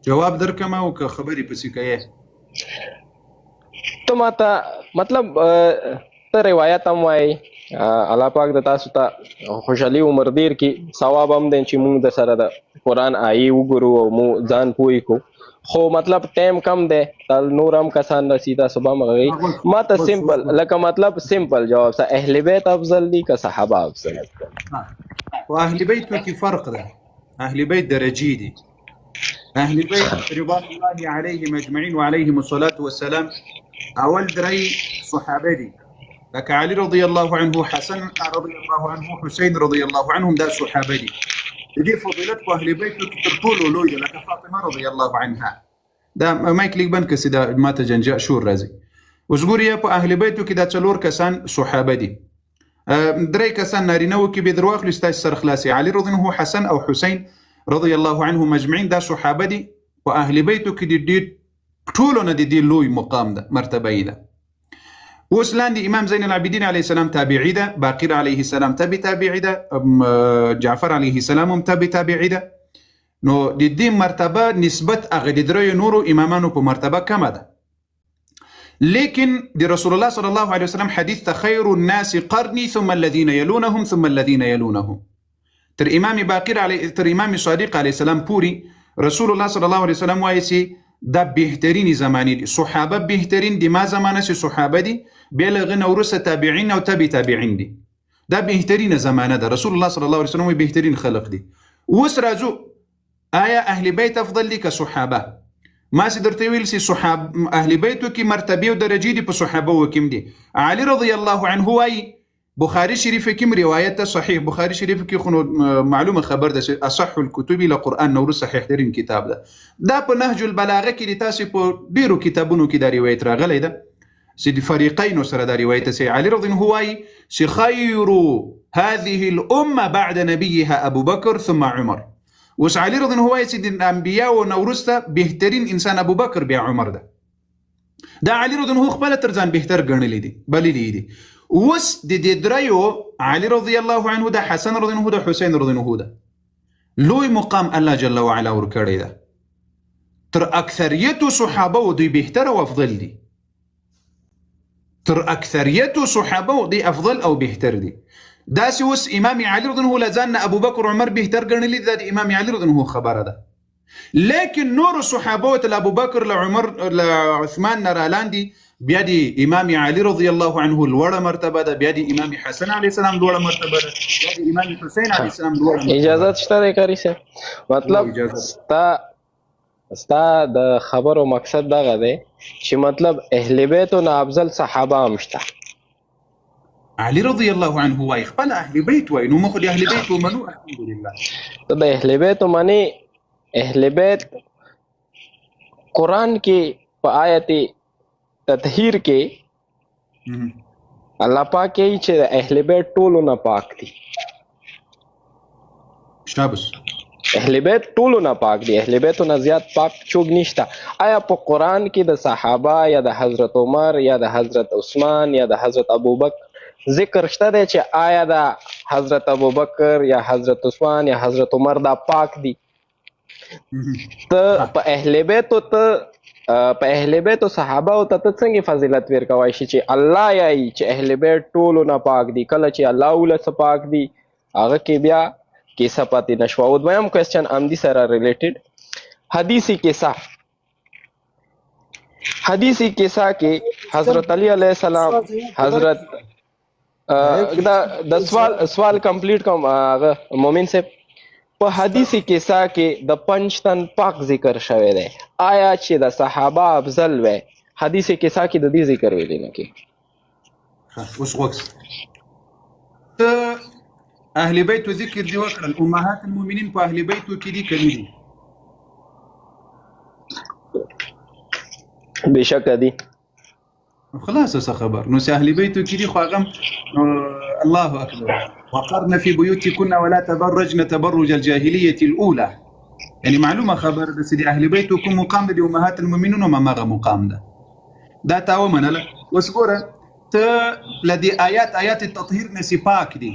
جواب درکم او که خبرې پسې کوې؟ ته ماته مطلب ته روایت هم وایي الله پاک د تاسو ته خوشحالي عمر ډېر کړي، ثواب هم دی چې موږ د سره د قرآن آیې وګورو او مو ځان پوه کړو، خو مطلب ټایم کم دی، نور هم کسان رسي، تاسو به هم هغوی ما ته سمپل لکه مطلب سمپل جواب څه اهل بیت افضل دي که صحابه افضل دي؟ خو اهل بیتو کې فرق ده، اهل بیت درجې دي. اهل بیت رضوان الله علیهم اجمعین وعلیهم الصلاة والسلام اول درې صحابه دي، لکه علي رضی الله عنه، حسن رضی الله عنه، حسین رضی الله عنهم، دا صحابه دي. دې فضیلت په اهل بیتو کې تر ټولو لوی ده، لکه فاطمه رضی الله عنها. دا مایک لیک بند کسي دا ماته جنجا شور راځي. اوس ګورئ په اهل بیتو کې دا څلور کسان صحابه دي، درې کسان نارینه و کې به درواخلو ستاسو سره خلاصي، علي رضی الله عنه، حسن او حسین رضی الله عنهم اجمعین، دا صحابه دي. په اهل بیتو کې د دې ټولو نه د دې لوی مقام ده، مرتبه یې ده. اوس لاندې امام زین العابدین علیه السلام تابعی ده، باقر علیه السلام تابعی ده، جعفر علیه السلام هم تابعی ده. نو د دې مرتبه نسبت هغه د دریو نورو امامانو په مرتبه کمه ده. لیکن د رسول الله صلی الله علیه وسلم حدیث ته خیر الناس قرنی ثم الذین یلونهم ثم الذین یلونهم، تر امام باقر علیه تر امام صادق علیه السلام پوری رسول الله صلی الله علیه وسلم وایي چې دا بهترین زمانی دي، صحابه بهترین دي، ما زمانه چې صحابه دي بیا له هغه نه وروسته تابعین او تابعین دي، دا بهترینه زمانه ده. رسول الله صلی الله علیه وسلم بهترین خلق دي. اوس راځو آیا اهل بیت افضل دي که صحابه؟ ما سي درته ویل سي صحاب اهل بیتو کې مرتبه او درجې دي په صحابه وکم دي. علي رضی الله عنه وايي بخاري شریف کې روایت ده صحیح، بخاري شریف کې خو معلومه خبر ده اصح الكتب الى قران نور صحیح ترين کتاب ده. دا په نهج البلاغه کې د تاسو په ډیرو کتابونو کې دا روایت راغلی ده چې د فریقین سره دا روایت سي علي رضی الله وايي چې خير هذه الامه بعد نبيها ابو بكر ثم عمر. اوس علي رضی الله وايي چې د انبیاء او نورسته بهترین انسان ابو بکر بیا عمر ده. دا علي رضی الله خپل تر ځان بهتر ګڼلی دي بللی دي. اوس د دې دریو علي رضی الله عنه ده، حسن رضی الله ده، حسین رضی الله ده، لوی مقام الله جل وعلا ورکړی ده. تر اکثریت صحابه دوی بهتر او افضل دي، تر اکثریت صحابه دوی افضل او بهتر دي. داسې اوس امام علي رضی الله لځان ابو بکر عمر بهتر ګڼلی دي، د امام علي رضی الله خبره ده. لیکن نور صحابه ته ابو بکر له عمر له عثمان نه رالاندي، بیا د امام علي رضی الله عنه لوړه مرتبه ده، بیا د امام حسن علیه السلام لوړه مرتبه ده، بیا د امام حسین علیه السلام لوړه مرتبه ده. اجازه شته دی قاری صاحب؟ مطلب ستا د خبرو مقصد دغه دی چې مطلب اهل بیتو نه افضل صحابه هم شته. علي رضی الله عنه وای خپل اهل بیت وای، نو موږ د اهل بیت ومنو الحمدلله. ته د اهل بیت منی، اهل بیت قرآن کې په آیت تطهیر کې الله پاک یې چې اهل بیت ټولو نه پاک دي. شابس، اهل بیت ټولو نه پاک دي، اهل بیتو نه زیات پاک څوک نشته. آیا په قرآن کې د صحابه یا د حضرت عمر یا د حضرت عثمان یا د حضرت ابوبکر ذکر شته دی چې آیا د حضرت ابوبکر یا حضرت عثمان یا حضرت عمر دا پاک دي؟ ته په اهل بیتو صحابه او ته څنګه فضیلت ورکوای شي چې الله یې چې اهل بیت ټولو نه پاک دي، کله چې الله ولته پاک دي هغه کې بیا کیسه پاتې نشو. او دویم کوېسچن امدي سره ریلیټډ، حدیثی کیسه کې حضرت علی علیه السلام حضرت د سوال کمپلیټ کوم هغه مومن صاحب، په حدیثی کیسه کې د پنځتن پاک ذکر شوی دی، آیا چې د صحابه افضل وي؟ حدیثی کیسه کې د دې ذکر ویلی نه کې. اوس وکس اهل بیتو ذکر دی وکړل، امهات المؤمنین په اهل بیتو کې دي کړي دي؟ بشک دي. خلاص څه خبر نو چې اهل بیتو کې دي خو هغه الله اکبر وقرن في بيوتكن ولا تبرجن تبرج الجاهليه الاولى يعني معلومه خبر د سيدي اهل بیتو کوم مقام دي امهات المؤمنين وما مغه مقام ده دا تاو منله وسګوره ته لدي آيات التطهير نسي پاک دي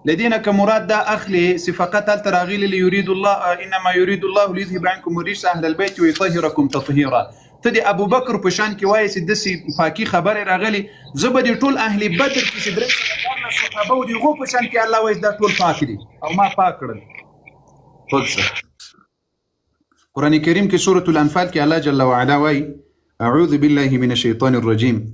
لدينا كمراد دا اخلي فقط التراغيل اللي يريد الله انما يريد الله ليذهب عنكم الرجس اهل البيت ويطهركم تطهيرا تدي ابو بکر په شان کې وایي چې دسي پاکي خبره راغلي زبدي ټول اهل بدر کې چې درې صحابه او دي غو په شان کې الله وایي دا ټول پاک دي او ما پاک کړل خلاص قران کریم کې سوره الانفال کې الله جل وعلا وایي اعوذ بالله من الشيطان الرجيم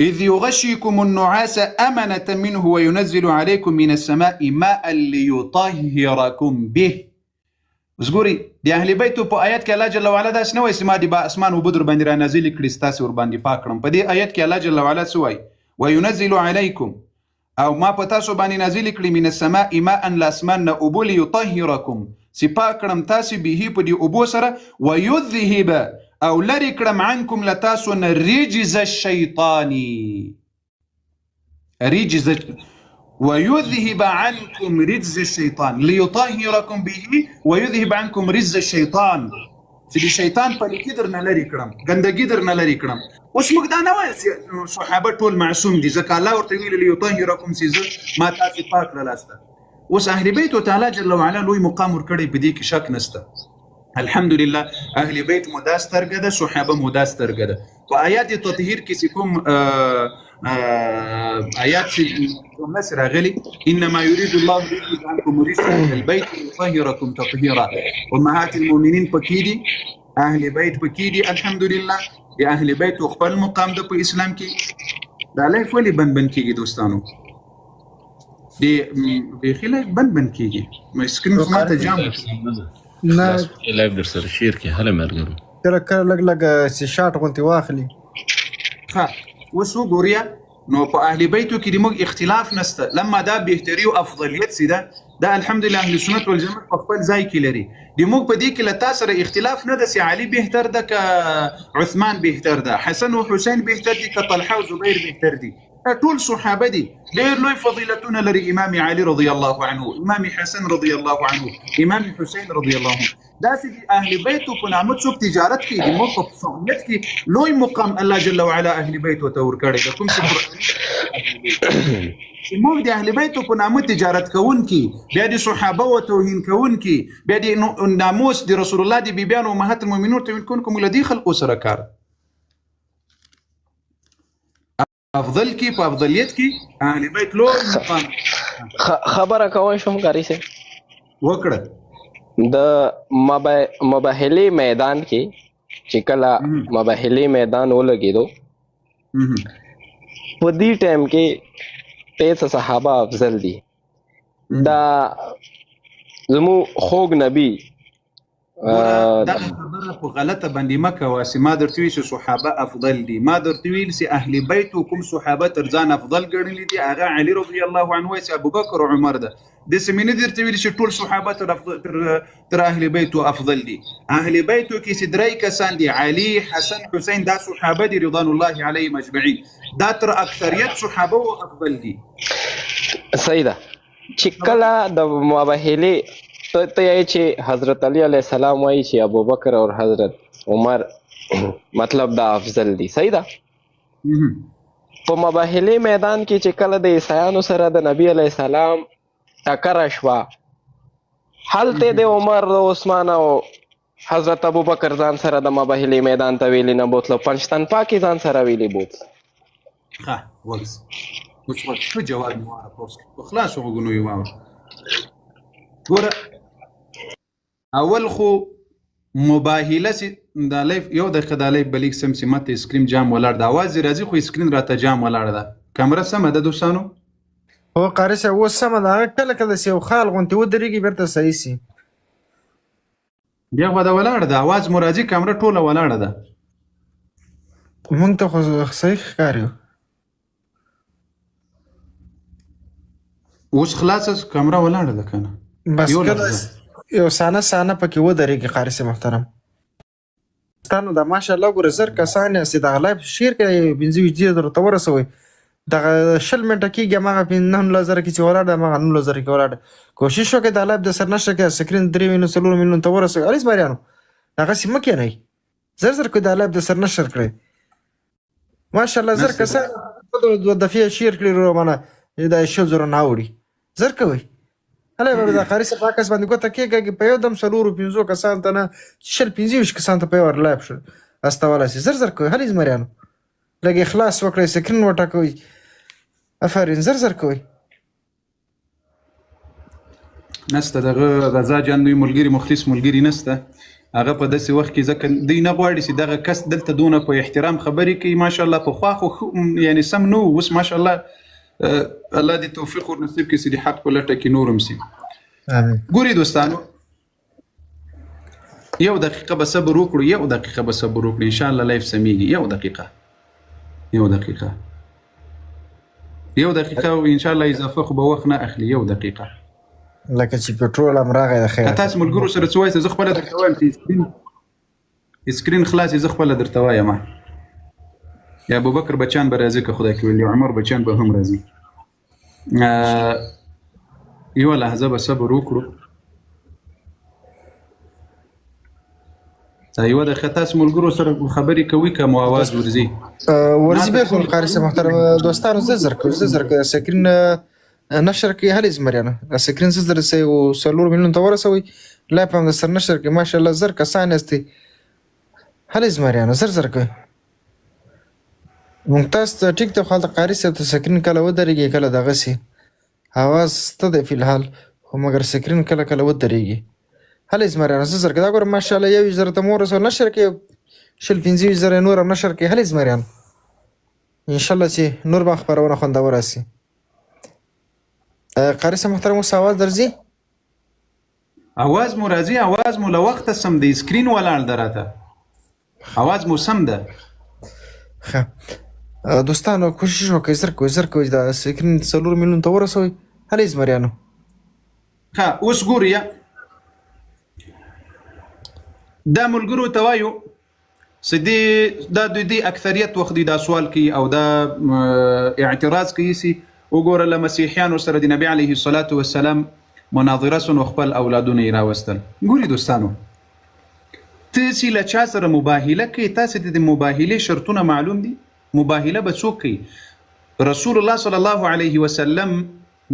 إذ يغشيكم النعاس أمنة منه وينزل عليكم من السماء ماء ليطهركم به وزګوري د اهل بیتو په آیات کې الله جل وعلا دا سنوي سما دي با اسمان او بدر باندې را نازل کړي ستاسو ور باندې پاک کړم په دې آیات کې الله جل وعلا سوای وينزل عليكم او ما پتا سو باندې نازل کړي من السماء ماء لاسمان ابول يطهركم سی پاک کړم تاسو به په دې ابو سره ويذهب او لری کړم عنكم لتاسو رجز الشيطاني رجز ويذهب عنكم رجز الشيطان ليطهركم به ويذهب عنكم رجز الشيطان چې شیطان په لیکي درنه لري کړم ګندګي درنه لري کړم اوس موږ دا نه وایو صحابه ټول معصوم دي ځکه الله ورته ویل ليطهركم سيزه ما تاسو پاک لاسته اوس اهل بیت تعالی جل وعلا لوی مقام ورکړي په دې کې شک نشته الحمدلله اهل بیت مداس ترګه صحابه مداس ترګه په آیات تطهیر کې کوم آیات مصر غلي انما يريد الله ليذهب عنكم الرجس اهل البيت ويطهركم تطهيرا امهات المؤمنين پکېدي اهل بیت پکېدي الحمدلله یا اهل بیت خپل مقام د په اسلام کې دا لایف ولې بند کېږي دوستانو دی به خلک بند کېږي مې سکرین ماته جام نه لایف در سره شیر کې هله مرګرو کله لګ چې شاټ غونتی واخلي ها وسو ګوریا نو په اهل بیتو کې د موږ اختلاف نشته لما دا بهتري او افضلیت سیده دا الحمدلله اهل سنت والجماعت په خپل ځای کې لري د موږ په دې کې له تاسو سره اختلاف نه ده چې علي بهتر ده ک عثمان بهتر ده حسن او حسین بهتر دي ک طلحه او زبیر بهتر دي ټول صحابه دي ډېر لوی فضیلتونه لري امام علي رضی الله عنه امام حسن رضی الله عنه امام حسین رضی الله عنه دا چې اهل بیت په نامه څوک تجارت کوي د موږ په فضیلت کې لوی مقام الله جل وعلا اهل بیت ته ورکړي د کوم څه موږ د اهل بیت په نامه تجارت کوونکي بیا د صحابه او توهین کوونکي بیا د ناموس د رسول الله د بیبیانو امهات المؤمنین توهین کوونکي مولدي خلقو سره کار افضل کی په افضلیت کې اهل بیت لو مقام خبره کوي شوم کاری سه وکړه د مباهله میدان کې چې کله مباهله میدان ولګیدو په دې ټیم کې 13 صحابه افضل دي دا زمو خوږ نبی دا خبره په غلطه باندې مکه واسه ما درته وی چې صحابه افضل دي ما درته ویل چې اهل بیت کوم صحابه ترځان افضل ګڼل دي هغه علي رضی الله عنه او ابو بکر او عمر ده د سمینه درته ویل چې ټول صحابه تر اهل بیت افضل دي اهل بیت کې سدري کسان دي علي حسن حسین دا صحابه دي رضوان الله علیهم اجمعین دا تر اکثریت صحابه افضل دي صحیح ده چې کله د مباهله ته یې چې حضرت علی علیہ السلام وایي چې ابو بکر اور حضرت عمر مطلب دا افضل دي صحیح ده په مباهله میدان کې چې کله د عیسایانو سره د نبی علیہ السلام ټکر شوا حالته د عمر او عثمان او حضرت ابو بکر ځان سره د مباهله میدان ته ویلی نه بوتلو پنځتن پاکي ځان سره ویلی بوتل ها ورس شو جواب مو خلاص وګونو یو ګوره اول خو مباهله سي دا لایف یو د خدای بلیک سم سمت اسکرین جام ولاړ دا आवाज راځي خو اسکرین راته جام ولاړ ده کیمرا سم ده دوستانو هو قاری سه و سم ده کله کله سي خال غونتی ودرېږي برته صحیح سي بیا غوا دا ولاړ ده आवाज مرادي کیمرا ټوله ولاړ ده مونږ ته خو صحیح ښکاري اوس خلاص کیمرا ولاړ ده کنه بس کله یو سانه پکې ودرېږي قاری سه محترم ستانو دا ماشاءالله ګوره زر کسان یاستې دغه لایف شیر کړئ 25 درته ورسوئ دغه 20 منټه کېږي هماغه 19 زره کې چې ولاړ دی هماغه 19 زره کې ولاړ دی کوشش وکړئ دا لایف د سر نشره کړئ سکرین 3 ملیون 4 ملیون ته ورسوئ الیس باریانو دغسې مه کېنئ زر کوئ دا لایف د سر نشر کړئ ماشاءالله زر کسان دوه دفعې شیر کړي ورو منه دا 100 زره نه اوړي زر کوئ هله به د قاری صاحب کس باندې ګوته کېږي په یو دم 4-5 کسان ته نه 25 کسان ته په یو لایف شو استوالای شي زر کوئ هلې زمریانو لږ اخلاص وکړئ سکرین وټاکئ افرین زر کوئ نسته دغه غزا جان دوی ملګري مخلص ملګري نسته هغه په داسې وخت کې ځکه دوی نه غواړي چې دغه کس دلته دونه په احترام خبرې کوي ماشاءالله په خوا خو یعنی سم نو اوس ماشاءالله الله دې توفیق ور نصیب کړي چې د حق په لټه کې نور هم سي ګوري دوستانو یو دقیقه به صبر وکړو ان شاء الله لایف سميږي یو دقیقه او ان شاء الله اضافه خو به وخت نه اخلي یو دقیقه لکه چې پټرول هم راغی د خیر تاسو ملګرو سره څه وایي زه خپل درته وایم چې سکرین خلاص زه خپل درته وایم یا ابوبکر بچان به راځي که خدای کوي یا عمر بچان به هم راځي یو لحظه به صبر وکړو یو د خطاس ملګرو سره خبرې کوي که مو आवाज ورځي به کوم قاری صاحب محترم دوستانو زر کوي سکرین نشر کې هلې زمریانو سکرین زر سي او 4 ملیون ته ورسوي لایف هم د سر نشر کې ماشاءالله زر کسان استي هلې زمریانو زر کوي ممتاز ټیک ته خالد قاری صاحب ته سکرین کله ودرېږي کله دغه سي اواز ته د فلحال خو مګر سکرین کله ودرېږي هلې زمریانو زر کوي دا ګوره ماشاءالله یو زر ته مور رسول نشر کې 25 زره نور هم نشر کې هلې زمریانو ان شاء الله چې نور به خبرونه خوندور راسي قاری صاحب محترم اوس आवाज درځي आवाज مو راځي आवाज مو له وخته سم دی سکرین ولاړ دراته आवाज مو سم ده ښه دوستانو کوشش وکړئ زر کوئ دا سکرین 4 ملیون ته ورسوئ هلې زمریانو ښه اوس ګورئ دا ملګرو ته وایو چې دا دوی اکثریت وخت دا سوال کوي او دا اعتراض کوي چې وګوره له مسیحیانو سره د نبی علیه الصلاة والسلام مناظره سن خپل اولادونه یې راوستل ګوري دوستانو ته چې له چا سره مباهله کوي تاسو د مباهلې شرطونه معلوم دي مباهله به څوک کوي رسول الله صلی الله علیه وسلم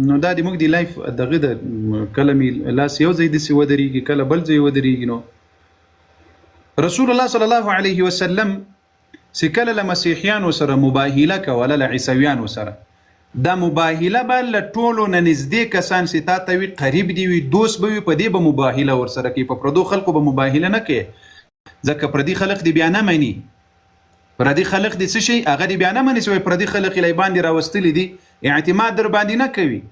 نو دا د موږ د لایف دغه د کلمې لاس یو ځای د سی ودرېږي کله بل ځای ودرېږي نو رسول الله صلی الله علیه وسلم چې کله له مسیحیانو سره مباهله کوله له عیسویانو سره دا مباهله به له ټولو نه نږدې کسان چې تا ته وي قریب دي وي دوست به وي په دې به مباهله ورسره کوي په پردو خلکو به مباهله نه کوي ځکه پردي خلک دې بیا نه مني پردي خلک دې څه شي هغه دې بیا نه مني چې پردي خلک یې باندې راوستلي دي اعتماد در باندې نه کوي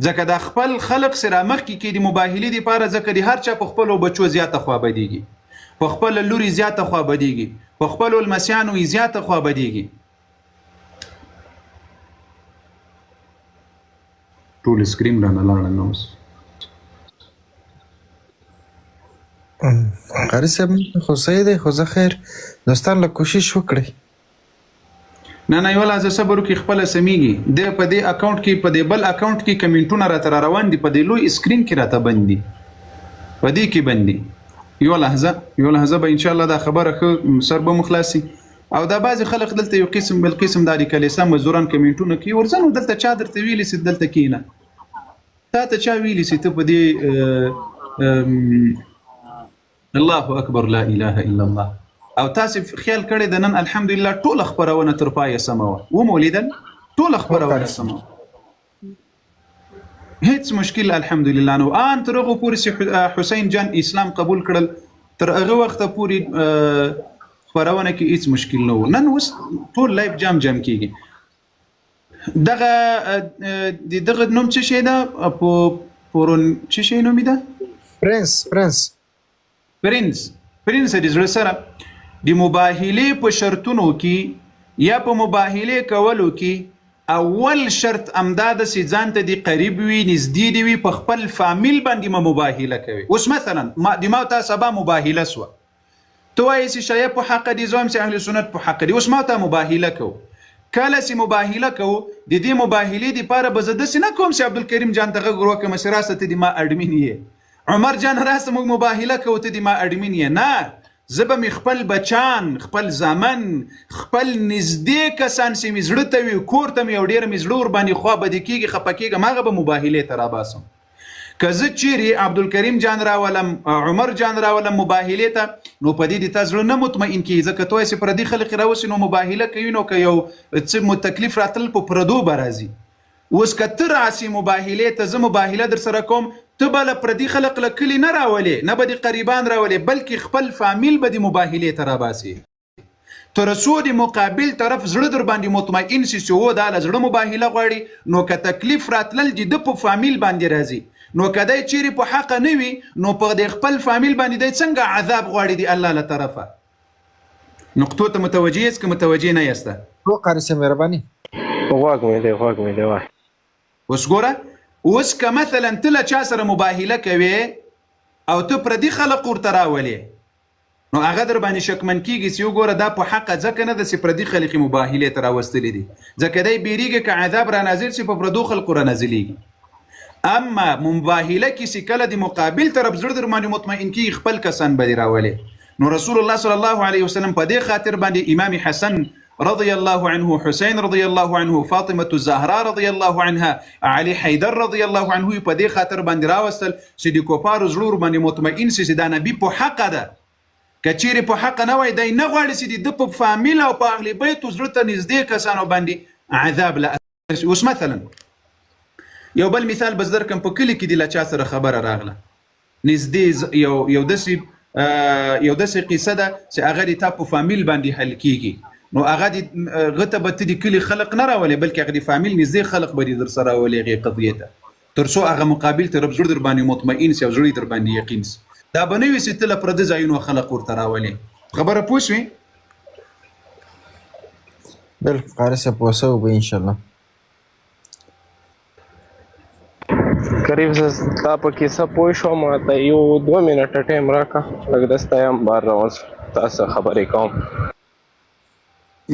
ځکه دا خپل خلک سره مخکې کې د مباهلې دپاره ځکه د هر چا په خپلو بچو زیاته خوا بدېږي په خپل لوري زیاته خوا بدېږي په خپلو لمسیانو یې زیاته خوا بدېږي ټول سکرین رانه لاړه نو اوس قاری صاحب خو صحیح دی خو زه خیر دوستان له کوشش وکړئ نه یو لازم صبر وکړئ خپله سمیږي د په دې اکاونټ کې په دې بل اکاونټ کې کمنټونه راته روان دي په دې لوی سکرین کې راته بند دي په دې کې بند دي یو لحظه به ان شاء الله دا خبره ښه سر به مخلاصي او دا بعضې خلک دلته یو قسم بل قسم دا د کلیسا مزدوران کمنټونه کوي ورځنو دلته چا درته ویلي چې دلته کښېنه تا ته چا ویلي چې ته په دې الله اکبر لا اله الا الله او تاسو خیال کړی د نن الحمدلله ټول خبرونه تر پایه سمه و مولیدل ټول خبرونه سمه هیڅ مشکل الحمدلله نو ان تر هغه پورې حسین جان اسلام قبول کړل تر هغه وخت پورې خبرونه کې هیڅ مشکل نه و نن اوس ټول لایف جام کیږي دغه نوم څه شي ده پورون څه شي نوم ده پرنس د زړه سره د مباهلې په شرطونو کې یا په مباهلې کولو کې اول شرط امداده چې ځان ته د قریب وي نږدې دی وي په خپل فامیل باندې مباهله کوي اوس مثلا ما تا سبا مباهله سوه تو وایې چې شیعه په حق دي، زه وایم چې اهل سنت په حق دي. اوس ما ته مباهله کوو، کله چې مباهله کوو د دې مباهلې دپاره به زه داسې نه کوم چې عبدالکریم جان ته غږ ور وکړم چې راسه ته دې ما اډمین یې، عمر جان راسه موږ مباهله کوو ته دې ما اډمین یې. نه، زه به مې خپل بچان، خپل زامن، خپل نږدې کسان چې مې زړه ته وي، کور ته مې یو ډېر مې زړه ورباندې خوا بدې کېږي، خفه کېږم، هغه به مباهلې ته راباسم. که زه چیرې عبدالکریم جان راولم، عمر جان راولم مباهلې ته، نو په دې د تا زړه نه مطمئن کېږي، ځکه ته وایې چې پردي خلک راوسي نو مباهله کوي، نو که یو څه تکلیف راتلل په پردو به راځي. اوس که ته راسې مباهلې ته، زه مباهله در سره کوم، ته به له پردي خلق له کلي نه راولې، نه به د قریبان راولې، بلکې خپل فامیل به د مباهلې ته راباسي. تر څو د مقابل طرف زړه در باندې مطمئن شي چې و دا له زړه مباهله غواړي، نو که تکلیف راتلل د ده په فامیل باندې راځي، نو که دی چیرې په حق نه وي، نو په د خپل فامیل باندې دی څنګه عذاب غواړي د الله له طرفه. نقطو ته متوجه یاست که متوجه نه یاسته؟ هو قاری صاحب مهرباني. غوږ مې دی وای. اوس ګوره، اوس که مثلا ته له چا سره مباهله کوې او ته پردي خلق ورته راولې، نو هغه در باندې شکمن کېږي چې وګوره دا په حقه ځکه نه ده چې پردي خلق یې مباهلې ته راوستلي دي، ځکه دی بیریږي که عذاب را نازل شي په پردو خلقو را نازلېږي. اما مباهله کې چې کله د مقابل طرف زړه در باندې مطمئن کېږي، خپل کسان به دې راولې. نو رسول الله صلی الله علیه وسلم په دې خاطر باندې امام حسن رضی الله عنه، حسین رضی الله عنه، فاطمه الزهرا رضی الله عنها، علي حیدر رضی الله عنه په دې خاطر باندې راوستل چې د کفارو زړه باندې مطمئن شي چې دا نبی په حق ده. که چیرې په حق نه وای، دی نه غواړي چې د په فامیل او په اهل بیت زړه ته نږدې کسانو باندې عذاب له. اوس مثلا یو بل مثال بس درکم، په کلي کې د له چا سره خبره راغله، نږدې یو داسې قصه ده چې هغه د تا په فامیل باندې حل کېږي، نو هغه ته به ته د کلي خلق نه راولې، بلکې هغه د فامیل نږدې خلق به دې در سره راولې هغې قضیې ته، تر څو هغه مقابل طرف زړه در باندې مطمئن شي او زړه در باندې یقین شي. دا به نه وي چې ته له پردي ځایونو خلق ورته راولې. خبره پوه شوې؟ بالکل قاری صاحب پوه شوی به انشاءالله. کریم زه تا په کیسه پوه شوم، ته یو 2 منټه ټایم راکړه، لږ دسته یم بار روان شم، تاسو خبرې کوم.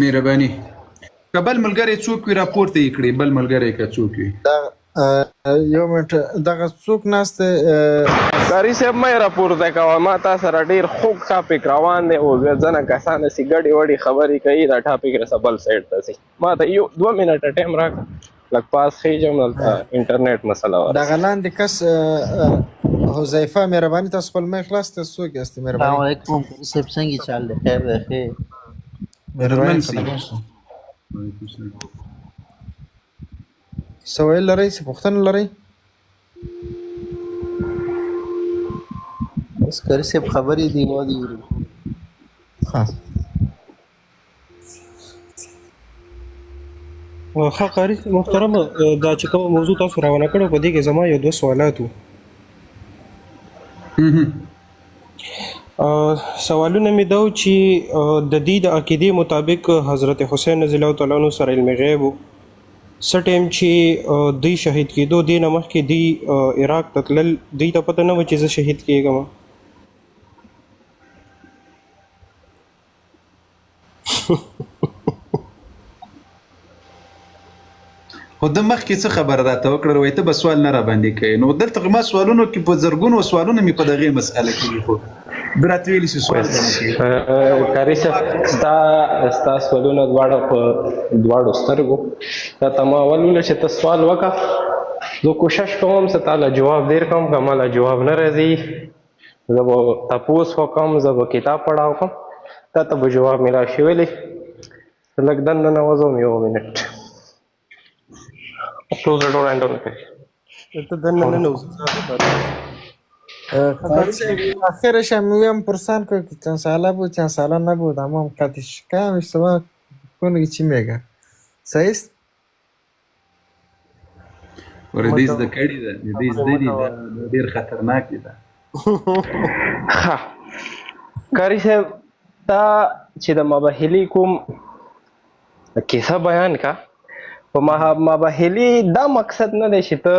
مهرباني. که بل ملګری څوک وي راپورته یې کړي، بل ملګری که څوک وي. یو منټ دغه څوک ناست دی؟ قاری صاحب مې راپورته کوه، ما تا سره ډېر خوږ ټاپک روان دی، او بیا ځنه کسان چې ګډې وډې خبرې کوي، دا ټاپک رسه بل سایډ ته ځي. ما ته یو 2 منټه ټایم راکړه، لږ پاس خېږم، دلته انټرنیټ مسله وه. دغه لاندې کس حذیفه مهرباني، تاسو خپل میخ خلاص، تاسو څوک یاست؟ مهرباني. السلام علیکم قاری صاحب، څنګه چل دی؟ خیر دی؟ خیر مهرباني. څه ویل لرئ؟ څه پوښتنه لرئ؟ بس قاری صاحب خبرې دی ما دي ورو. ښه قاري محترم، دا چې کومه موضوع تاسو راونه کړو، په دې کې زما یو 2 سوالات وو. سوالونه مې دا و چې د دې د عقیدې مطابق حضرت حسین رضی الله تعالی عنہ سره علم غیب و، څه ټایم چې دوی شهید کېدو، دې نه مخکې دوی عراق ته تلل، دوی ته پته نه وه چې زه شهید کېږم. خو د مخکې څه خبره راته وکړه، وایي ته به سوال نه را باندې کوې، نو دلته ما سوالونو کې په زرګونو سوالونه مې په دغې مسأله کې خو به راته ویلي چې سوال به نه کوې. قاری صاحب ستا سوالونه دواړه په دواړو سترګو، دا ته ما اول ویله چې ته سوال وکړه، زه کوشش کوم چې تا له جواب دیر کوم، که ما له جواب نه راځي زه به تپوس وکړم، زه به کتاب پړاو کوم، تا ته به جواب میلا شولی. لږ دننه نوځم 1 منټ. Close the door and don't okay. ته دننه نه نوځه. آخرش هم میگم پرسان که چند ساله بود چند ساله نبود، اما قطعش کم اشتباه کنه چی میگه. صحیح است؟ ورته زده کړي ده، دې زده دي، دا ډېر خطرناک دي. ښه قاري صاحب، تا چې د مباهلې کوم کیسه بیان کا، په مباهلې دا مقصد نه دی چې ته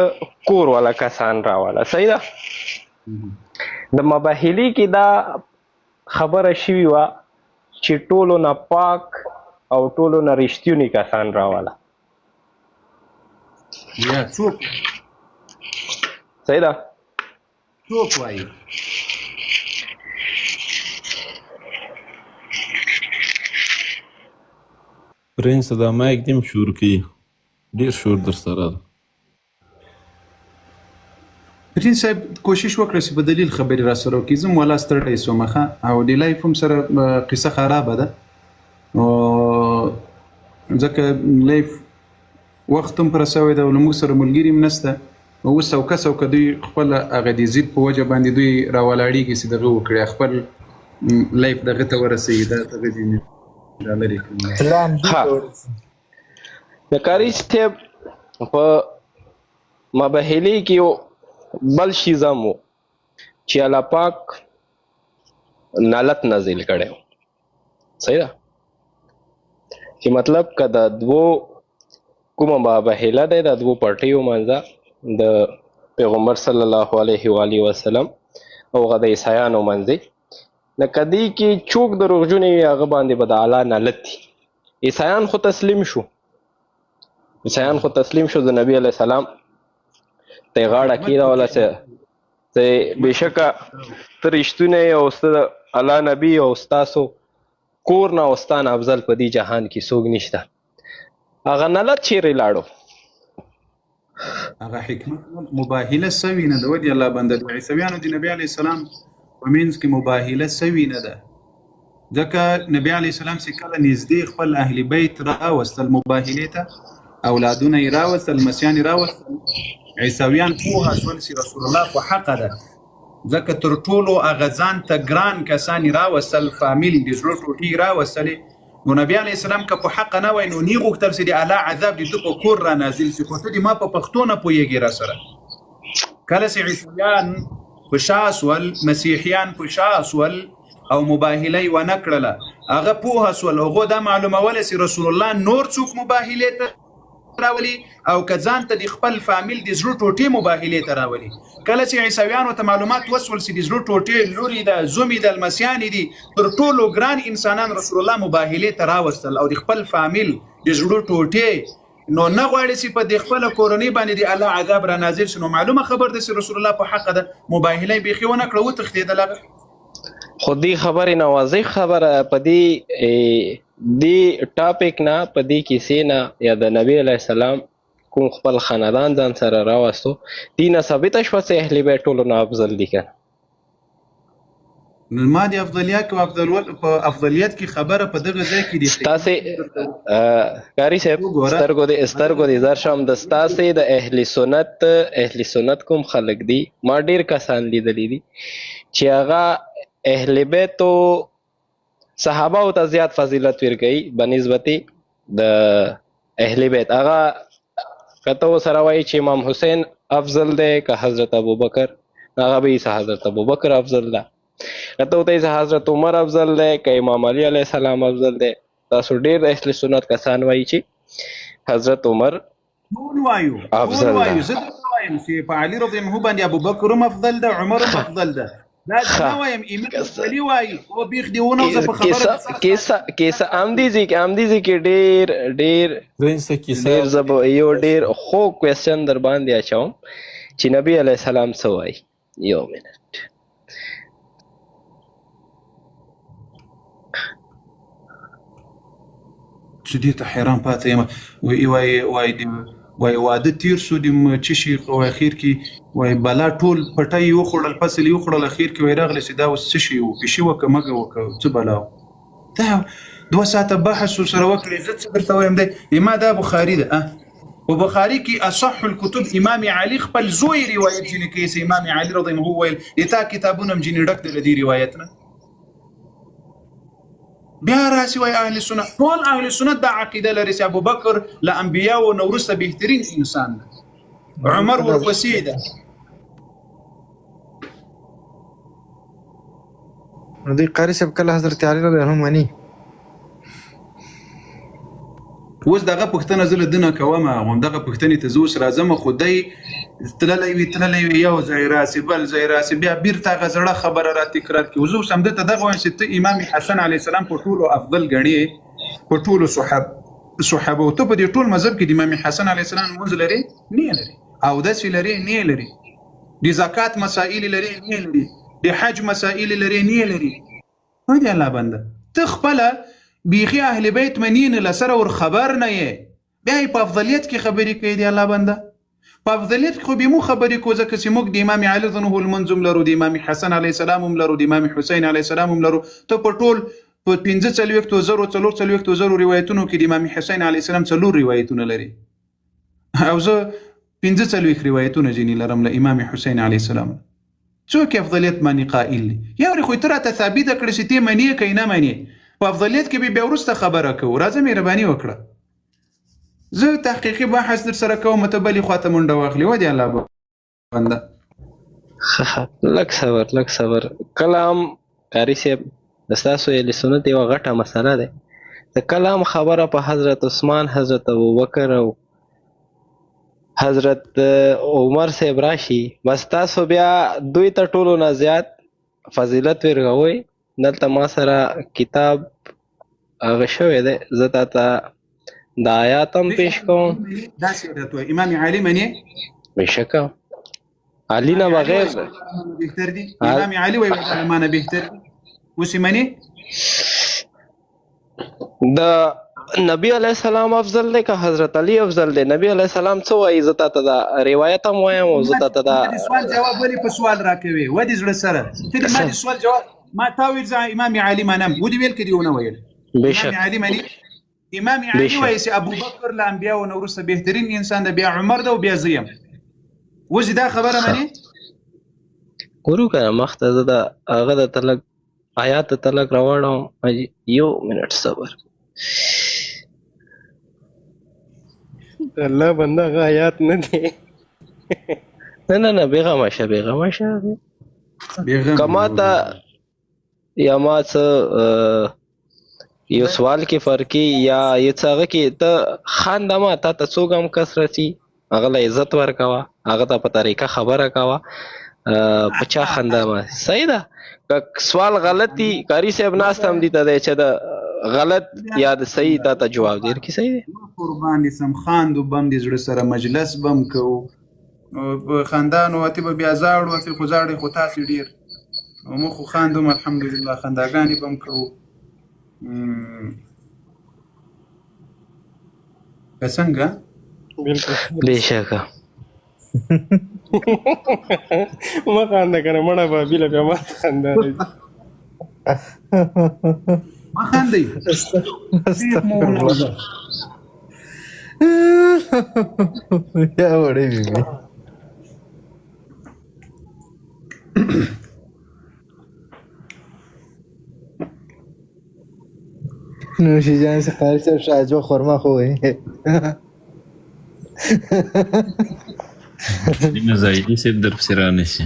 کور والا کسان راواله، صحیح ده؟ د مباهلې کې دا خبره شوې وه چې ټولو نه پاک او ټولو نه رښتوني کسان راوله. یا څوک صحیح ده. څوک وایي؟ پرنس دا مایک دیم شور کوي، ډیر شور در سره ده. پرین صاحب کوشش وکړه چې په دلیل خبرې را سره وکړي. زه م ولا ستړی سوم ښه، او د لایف هم سره قصه خرابه ده، ځکه لایف وخت هم پوره سوی ده او له موږ سره ملګري هم نشته. اوس څوکه دوی خپل هغه د ضد په وجه باندې دوی راولاړېږي چې دغه وکړي، خپل لایف دغه ته ورسوي. دا دغه ځینې رالرې کړي. د کاري صاحب په مباهلې کې یو بل شیز هم و چې الله پاک نالت نازل کړی و. صحیح ده، چې مطلب که د دوو کومه مباهله دی د دوو پارټیو منځه د پیغمبر صلی الله علیه و آله وسلم او هغه د عیسایانو منځ لکه دې کې څوک دروغجن وي هغه باندې به د الله نالت دي. عیسایان خو تسلیم شو، د نبی علیه السلام ته غاړه کېښوله چې بېشکه ته رښتونی یې او سته د الله نبي او ستاسو کور نه او ستا نه افضل په دې جهان کې څوک نشته. هغه نالت چیرې لاړو؟ هغه حکمت مباهله سوي نه ده. ودې الله بنده د عیسویانو د نبي علیه السلام په منځ کې مباهله سوي نه ده، ځکه نبي علیه السلام چې کله نږدې خپل اهل بیت راوستل مباهلې ته، اولادونه یې راوستل، لمسیان یې راوستل، عیسویان پوهه شول چې رسول الله په حقه ده، ځکه تر ټولو هغه ځان ته ګران کسان یې راوستل، فامیل د زړه ټوټې یې راوستلې. نو نبي علیه السلام که په حقه نه وای نو نه یې غوښتل چې د الله عذاب د ده په کور را نازل شي. خو ته د ما په پښتو نه پوهېږې را سره. کله چې عیسویان په شا شول، مسیحیان په شا شول او مباهله یې ونه کړله، هغه پوهه شول، هغو دا معلوموله چې رسول الله نور څوک مباهلې ته راولي او که ځان ته د خپل فامیل د زړه ټوټې مباهلې ته راولي. کله چې عیسویانو ته معلومات وسول چې د زړه ټوټې لورې ده، زومې ده، لمسیانې دي، تر ټولو ګران انسانان رسول الله مباهلې ته راوستل او د خپل فامیل د زړه ټوټې. نو نه غواړي چې په د خپله کورنۍ باندې د الله عذاب را نازل شي. نو معلومه خبر ده چې رسول الله په حقه ده، مباهله یې بیخي ونه کړه، وتښتېدل هغه. خو دې خبرې نه واضح خبره په دې ټاپک نه، په دې کیسې نه یا د نبی علیه السلام کوم خپل خاندان ځان سره راوستو، دې نه ثابته شوه چې اهل بیت ټولو نه افضل دي که ما د افضلیت او په افضلیت کې خبره په دغه ځای کې دي. ستاسې کاري صاحب سترګو دې زر شم د ستاسې د اهل سنت کوم خلک دي، ما ډېر کسان لیدلی دي چې هغه اهل بیتو صحابه ته زیات فضیلت ورکوي بنسبت د اهل بیت. هغه کته سره وایي چې امام حسین افضل دی که حضرت ابوبکر، هغه به یې حضرت ابوبکر افضل ده. کته ورته یې حضرت عمر افضل دی که امام علی علیه السلام افضل دی. تاسو ډېر اهل سنت کسان وایي چې حضرت عمر افضل ده. زه وایم چې په علي رضی الله عنه باندې ابوبکر هم افضل ده، عمر هم افضل ده. دا نه وایم امام علي وایي او بیخ دی ونه زه په خبره کیسه امدیزي کې ډېر زه یو ډېر خو کوېسچن در باندې اچوم چې نبی علیه السلام څه وایي. یو منټ. چې دې ته حیران پاتې یم. وایي واده تیر شو د څه شي خو اخر کې وایي بلا ټول پټۍ یې وخوړل، فصل یې وخوړل، اخر کې وایي راغلی چې دا اوس څه شي وو، پیشي وکړه مږه وکړه څه بلا وو. دا 2 ساعته بحث ورسره وکړې. زه څه درته وایم دی ما دا بخاري ده. په بخاري کې اصح الکتب امام علي خپل زوی روایت ځینې کوي چې امام علي رضی الله عنه ویل د تا کتابونه هم ځینې ډک دی له دې روایت نه. بیا راسي وایي اهل سنت، ټول اهل سنت دا عقیده لري چې ابوبکر له انبیاو نه وروسته بهترین انسان ده، عمر ورپسې ده. نو دوی قاري صاحب کله حضرت علي رضی الله عنه مني؟ اوس دغه پوښتنه زه له ده نه کوم، همدغه پوښتنې ته زه اوس راځم، خو دی تللی وي یو ځای راسي بل ځای راسي، بیا بیرته هغه زړه خبره را تکرار کړي. زه اوس همده ته دغه وایم چې ته امام حسن علیه السلام په ټولو افضل ګڼې، په ټولو صحابه، او ته په دې ټول مذهب کې د امام حسن علیه السلام لمونځ لرې نه لري، اودس لرې نه لري، د زکات مسائل لرې نه لري، د حج مسائل لرې نه لري. وای دی الله بنده، ته خپله بیخي اهل بیت منین لسره ور خبر نه یې، بیا یې په افضلیت کې خبرې کوي. دی الله بنده په افضلیت کې خو به مو خبرې کوو، ځکه چې موږ د امام علي رضی الله عنه لمونځ هم لرو، د امام حسن علیه السلام هم لرو، د امام حسین علیه السلام هم لرو. ته په ټول په 45,000 روایتونو کې د امام حسین علیه السلام 4 روایتونه لري، او زه 45 روایتونه ځینې لرم له امام حسین علیه السلام. څوک افضلیت باندې قائل دي؟ یو خو ته راته ثابته کړې چې ته منې که نه منې، په افضلیت کې به بیا وروسته خبره کوو. راځه مهرباني وکړه، زه تحقیقي بحث در سره کوم، ته بلې خواته منډه واخلې. ودې الله بنده لږ صبر. کلام قاري صاحب ستاسو اهل سنت یوه غټه مسله ده، د کلام خبره په حضرت عثمان، حضرت ابوبکر او حضرت عمر صاحب راشي، بس تاسو بیا دوی ته ټولو نه زیات فضیلت ورکوئ. دلته ما سره کتاب هغه شوی دی، زه تاته د آیات هم پیش کوم. داسې ورته وایي امام علي منې؟ بېشکه علي نه بغیر بهتر دي، امام علي وایي علما نه بهتر دي، اوس یې منې؟ د نبی علیه السلام افضل دی که حضرت علی افضل دی؟ نبی علیه السلام څه وایي؟ زه تاته دا روایت هم وایم او زه تاته دا سوال جواب ولې په سوال راکوې؟ ودې زړه سره ته دې ما د سوال جواب ما تا ویل زه امام علي منم، ودې ویل که دې ونه ویل امام علي منې؟ امام علي وایي چې ابوبکر له انبیاو نه وروسته بهترین انسان دی، بیا عمر دی او بیا زه یم. اوس دا خبره منې؟ ګورو که نه مخته زه د هغه د ته لږ آیات ته لږ راوړم. یو منټ صبر. الله بنده هغه آیات نه دی. نه بېغمه شه که ما ته یا ما څه یو سوال کې فرقي یا یو څه هغه کې ته خانده، ما تا ته څوک هم کس رسي هغه له عزت ورکوه، هغه ته په طریقه خبره کوه، په چا خنده ما صحیح ده. که سوال غلطي قاري صاحب ناست هم دي ته دی چې د غلط یا د صحیح تا ته جواب دی درکړي. صحیح دی، قربان دي سم خاندو بم دي زړه سره مجلس بم کوو، په خندانو اتې به بیا زاړو اتې خو زاړې خو تاسې ډېر، موږ خو خاندوم الحمدلله، خنداګانې بم کوو. که څنګه؟ بېشکه مه خانده که نه مړه بابیله بیا ما خندا راځي. ما خاندئ یا وړې بیبي نوشي جان سے خارج سے شاجو خورما خو وي دینه زایدی سیب در پسې رانشي.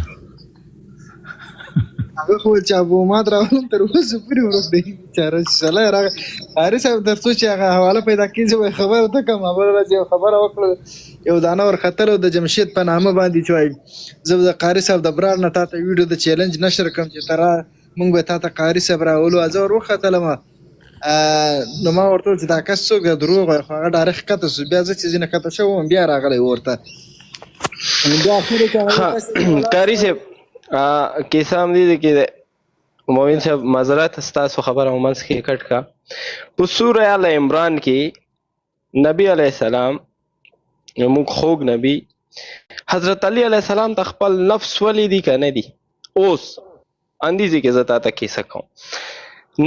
هغه خو چې ابو مات راولم تر اوسه پورې ورک دی بیچاره سلا راغی. قاري صاحب درته چې هغه حواله پیدا کړي چې خبره ته کوم خبره راځي، خبره وکړه یو دانه ور خطر د جمشید په نامه باندې چوي. زه د قاري صاحب د برار نه تاسو ویډیو د چیلنج نشر کوم چې ترا مونږ به تاسو قاري صاحب راولو، از ور وختلم نو ما ورته چې دا کس څوک دروغ وایي، خو هغه ډایرکټ کته شو، بیا زه چې ځینې کته شوم بیا راغلی ورته بیا اخر کې قاري صاحب کیسه هم دي کې مومن صاحب معذرت ستاسو خبره هم منځ کې کټ کا. په سوره ال عمران کې نبی علیه السلام موږ خوږ نبی حضرت علی علیه السلام ته خپل نفس ولیدي که نه دي؟ اوس اندیزې کې زه تا ته کیسه کوم.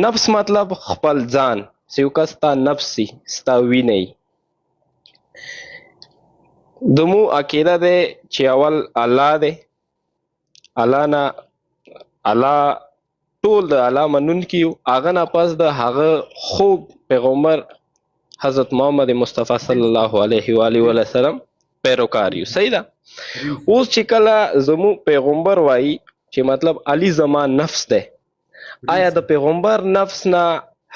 نفس مطلب خپل ځان، چې یو کس ستا نفس سي، ستا وینه یي. زموږ عقیده دی چې اول الله دی، الله نه الله ټول د الله منونکي یو، هغه نه پس د هغه خوږ پیغمبر حضرت محمد مصطفی صلی الله علیه و آله وسلم پیروکار یو. صحیح ده. اوس چې کله زموږ پیغمبر وایي چې مطلب علی زما نفس دی، آیا د پیغمبر نفس نه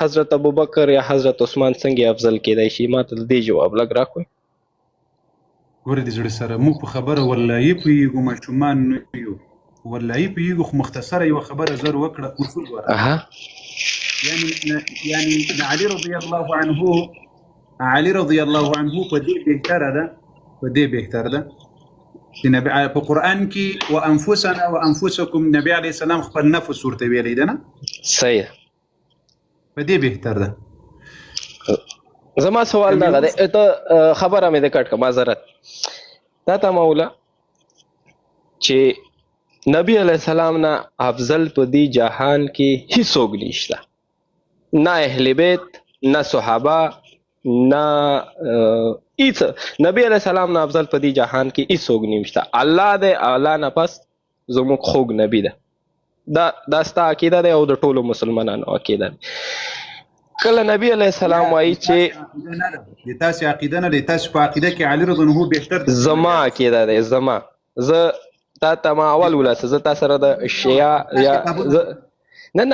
حضرت ابوبکر یا حضرت عثمان څنګه افضل کېدای شي؟ ما ته د دې جواب لږ راکوئ. ګوره د زړه سره موږ په خبره والله پوهېږو، ماشومان نه یو، والله پوهېږو، خو مختصره یوه خبره زر وکړه اصول ګوره. یعنی علي رضی الله عنه په دې بهتره ده چې نبی په قرآن کې وانفسنا وانفسکم نبی علیه السلام خپل نفس ورته ویلی ده نه؟ صحیح. په دې بهتر ده. زما سوال دغه دی، ته خبره مې د کټ که معذرت تا ته موله چې نبی علیه السلام نه افضل په دې جهان کې هیڅوک نشته، نه اهل بیت، نه صحابه، نه هیڅ. نبی علیه السلام نه افضل په دې جهان کې هیڅوک نشته. الله دی، الله نه پس زموږ خوږ نبی ده. دا ستا عقیده دی او د ټولو مسلمانانو عقیده ده. کله نبی علیه السلام وایي چې د تاسې عقیده نه دی، تاسې په عقیده کې علي رضی الله بهتر دی. زما عقیده دی، زه تا ته ما اول ولاسه زه تا سره د شیعه یا نه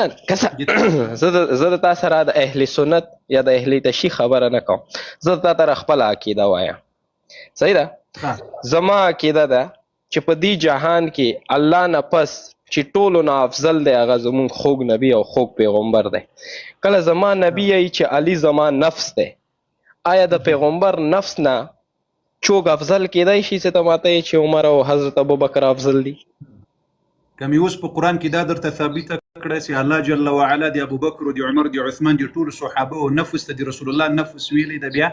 زه د تا سره د اهل سنت یا د اهل تشیع خبره نه کوم، زه تا ته خپله عقیده وایم. صحیح ده؟ زما عقیده ده چې په دې جهان کې الله نه پس چې ټولو نه افضل دی هغه زمونږ خوږ نبی او خوږ پیغمبر دی. کله زما نبی یی چې علی زما نفس دی، آیا د پیغمبر نفس نه چوک افضل کېدای شي چې ته ماته یې چې عمر او حضرت ابوبکر افضل دي؟ که مې اوس په قرآن کې دا درته ثابته کړه چې الله جل وعلا د ابوبکر او د عمر د عثمان د ټولو صحابه او نفس ته د رسول الله نفس ویلی ده، بیا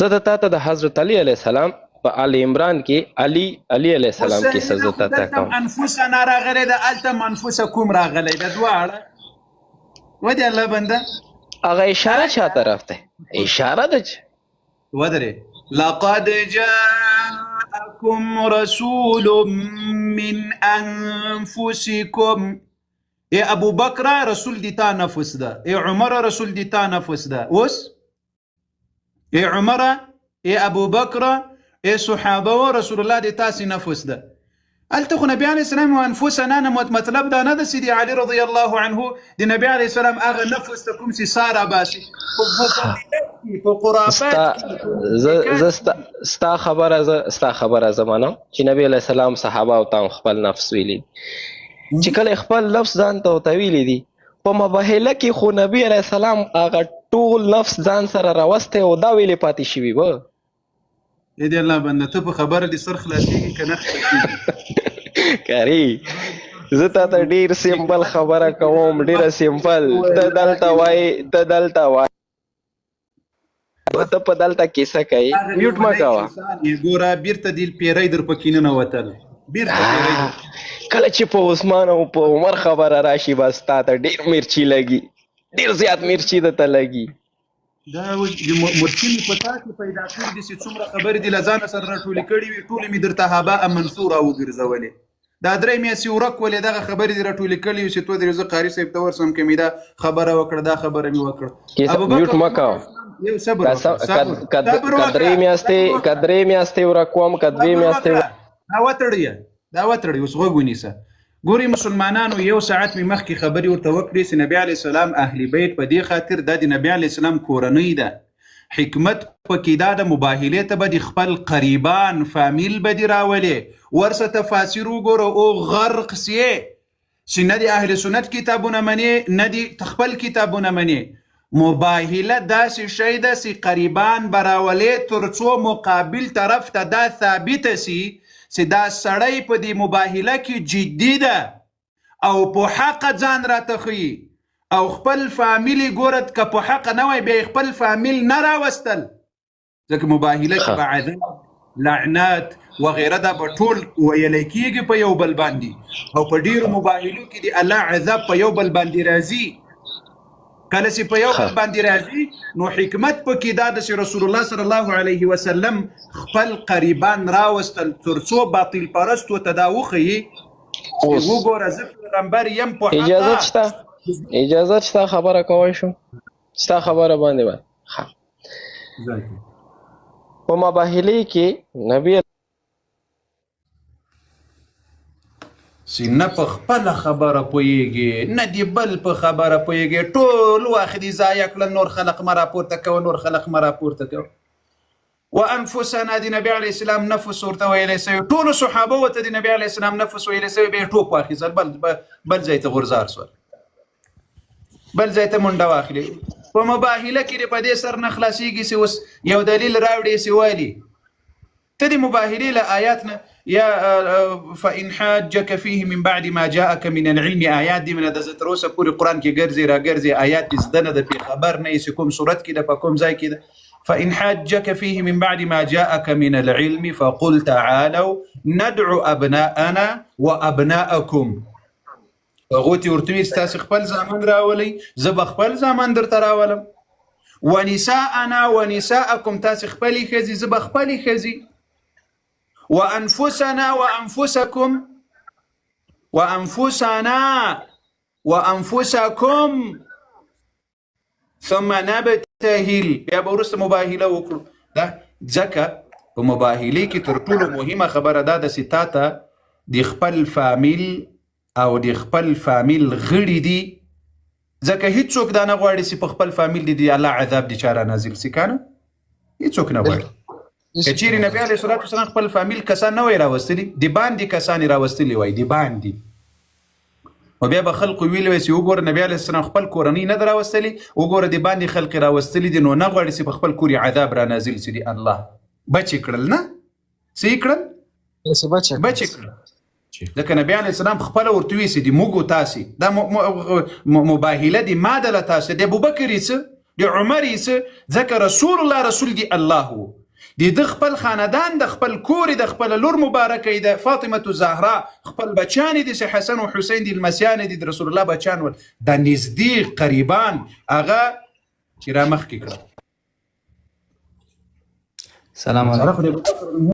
زه د تا ته د حضرت علی علیه السلام په آل عمران کې علی علیه السلام کې څه زه تا ته کوم. انفسنا راغلی ده، هلته انفسکم راغلی ده، دواړه ودې الله بنده. هغه اشاره چا طرف ته؟ اشاره ده چې ودرې لقد جاءكم رسول من انفسكم. اے ابو بکر رسول دی تا نفس ده، اے عمر رسول دی تا نفس ده. اوس اے عمر، اے ابو بکر، اے صحابه رسول الله دی تاسې نفس ده. هلته خو نبی علیه السلام انفسنا نه مطلب دا نه ده سیدي علي رضی الله عنه د نبی علیه السلام هغه نفس ته کوم چې ساره باسي په قرابات کې. ستا خبره زه منم چې نبی علیه السلام صحابه او تام خپل نفس ویلی چې کله خپل لفظ ځان ته ورته ویلی دي په مباهله کې، خو نبی علیه السلام هغه ټول نفس ځان سره راوستی او دا ویلې پاتې شوي به. ای دی الله بنده ته په خبره دې سر خلاصېږي که نه خلاصېږي؟ کاري زه تا ته ډېر سمپل خبره کوم، ډېره سمپل. ته دلته وایي ته په دلته کیسه کوي، میوټ مه کوه. ګوره بیرته دې پیری در پکې ننوتل، بیرته پیری کله چې په عثمان او په عمر خبره راشي بس تا ته ډېر مرچي لګي، ډېر زیات مرچي درته لګي. دا مرچي مې په تا کې پیدا کړي دي چې څومره خبرې دي له ځانه سره راټولې کړي وي، ټولې مې درته هباء منثوره وګرځولې. دا درې میاشتې ورک ولې دغه خبرې دې راټولې کړي وي چې تو دې زه قاري صاحب ته ورسم که مې دا خبره وکړه، دا خبره مې وکړه. میوټ مه کوه، یو صبر وکړه، که درې میاشتې ورکوم که دوې میاشتې دا وتړی اوس غوږ ونیسه. ګوري مسلمانانو، یو ساعت مې مخکې خبرې ورته وکړې چې نبی علیه السلام اهل بیت په دې خاطر دا د نبی علیه السلام کورنۍ ده. حکمت پکې دا د مباهلې ته به د خپل قریبان فامیل به دې راولې، ورسه تفاسیر وګوره او غرق سیې چې نه د اهل سنت کتابونه منې نه د خپل کتابونه منې. مباهله داسې شی ده چې قریبان به راولې تر څو مقابل طرف ته دا ثابته سي چې دا سړی په دې مباهله کې جدي ده او په حق ځان راته ښیي او خپل فامیل یې ګوره که په حق نه وای بیا خپل فامیل نه راوستل، ځکه مباهله کې به عذاب، لعنات وغیره دا به ټول ویلی کېږي په یو بل باندې، او په ډېرو مباهلو کې د الله عذاب په یو بل باندې راځي. کله چې په یو بل باندې راځي نو حکمت پکې دا ده چې رسول الله صلی الله علیه وسلم خپل قریبان راوستل تر څو باطل پرستو ته دا وښیي چې وګوره زه پیغمبر یم په حقه. اجازه شته خبره کوی شم؟ ستا خبره باندې په مباهلې کې نبی چې نه په خپله خبره پوهېږي نه د بل په خبره پوهېږي، ټول وخت دې ضایع کړل، نور خلق مه راپورته کوه، نور خلق مه راپورته کوه. وانفسنا د نبي علیه السلام نفس ورته ویلی سوی، ټولو صحابه ورته د نبي علیه السلام نفس ویلی سوی، بیا یې ټوپ واخیستل، بل ځای ته غورځار سول، بل ځای ته منډه واخلي. په مباهله کې په دې سر نه خلاصېږي چې اوس یو دلیل راوړي چې وایي ته د مباهلې له آیات نه یا فإن حاجك فيه من بعد ما جاءك من العلم آیات دي من د زه تر اوسه پورې قرآن کې ګرځي راګرځي آیات دې زده نه ده، پې خبر نه یې چې کوم صورت کې ده په کوم ځای کې ده. فإن حاجك فيه من بعد ما جاءك من العلم فقل تعالوا ندعو أبناءنا وأبناءكم. غوتي ورتوي ستاسي خپل زامن راولي، زه به خپل زامن درته راولم. ونساءنا ونساءكم، تاسي خپلې ښځې زه به خپلې ښځې. وأنفسنا وأنفسكم وأنفسنا وأنفسكم ثم نبتهل. بیا به وروسته مباهله وکړو. دا ځکه په مباهلې کې تر ټولو مهمه خبره دا ده چې تا ته د خپل فامیل او د خپل فامیل غړي دي، ځکه هیڅوک دا نه غواړي چې په خپل فامیل د الله عذاب د چا را نازل سي، که نه؟ هیڅوک نه غواړي. که چیرې نبي علیه الصلاة والسلام خپل فامیل کسان نه وای راوستلي، د باندې کسان یې راوستلي وای، د باندې. او بیا به خلقو ویلي وای چې وګوره نبي علیه السلام خپل کورنۍ نه ده راوستلي، وګوره د باندې خلق یې راوستلي دي، نو نه غواړي چې په خپل کور یې عذاب را نازل سي. د الله بچ یې کړل، نه څه یې کړل؟ بچ یې کړل. ځکه نبي علیه السلام خپله ورته ویل چې د موږ او تاسې دا مباهله د ما ده له تاسې، د ابوبکر یې څه، د عمر یې څه، ځکه رسول الله رسول د الله و، د ده خپل خاندان د خپل کور د خپل لور مبارکه د فاطمه زهرا خپل بچیان دي چې حسن او حسین د لمسیان دي د رسول الله بچیان ول، د نږدې قریبان هغه چې را مخکې کړل. سلام علیکم.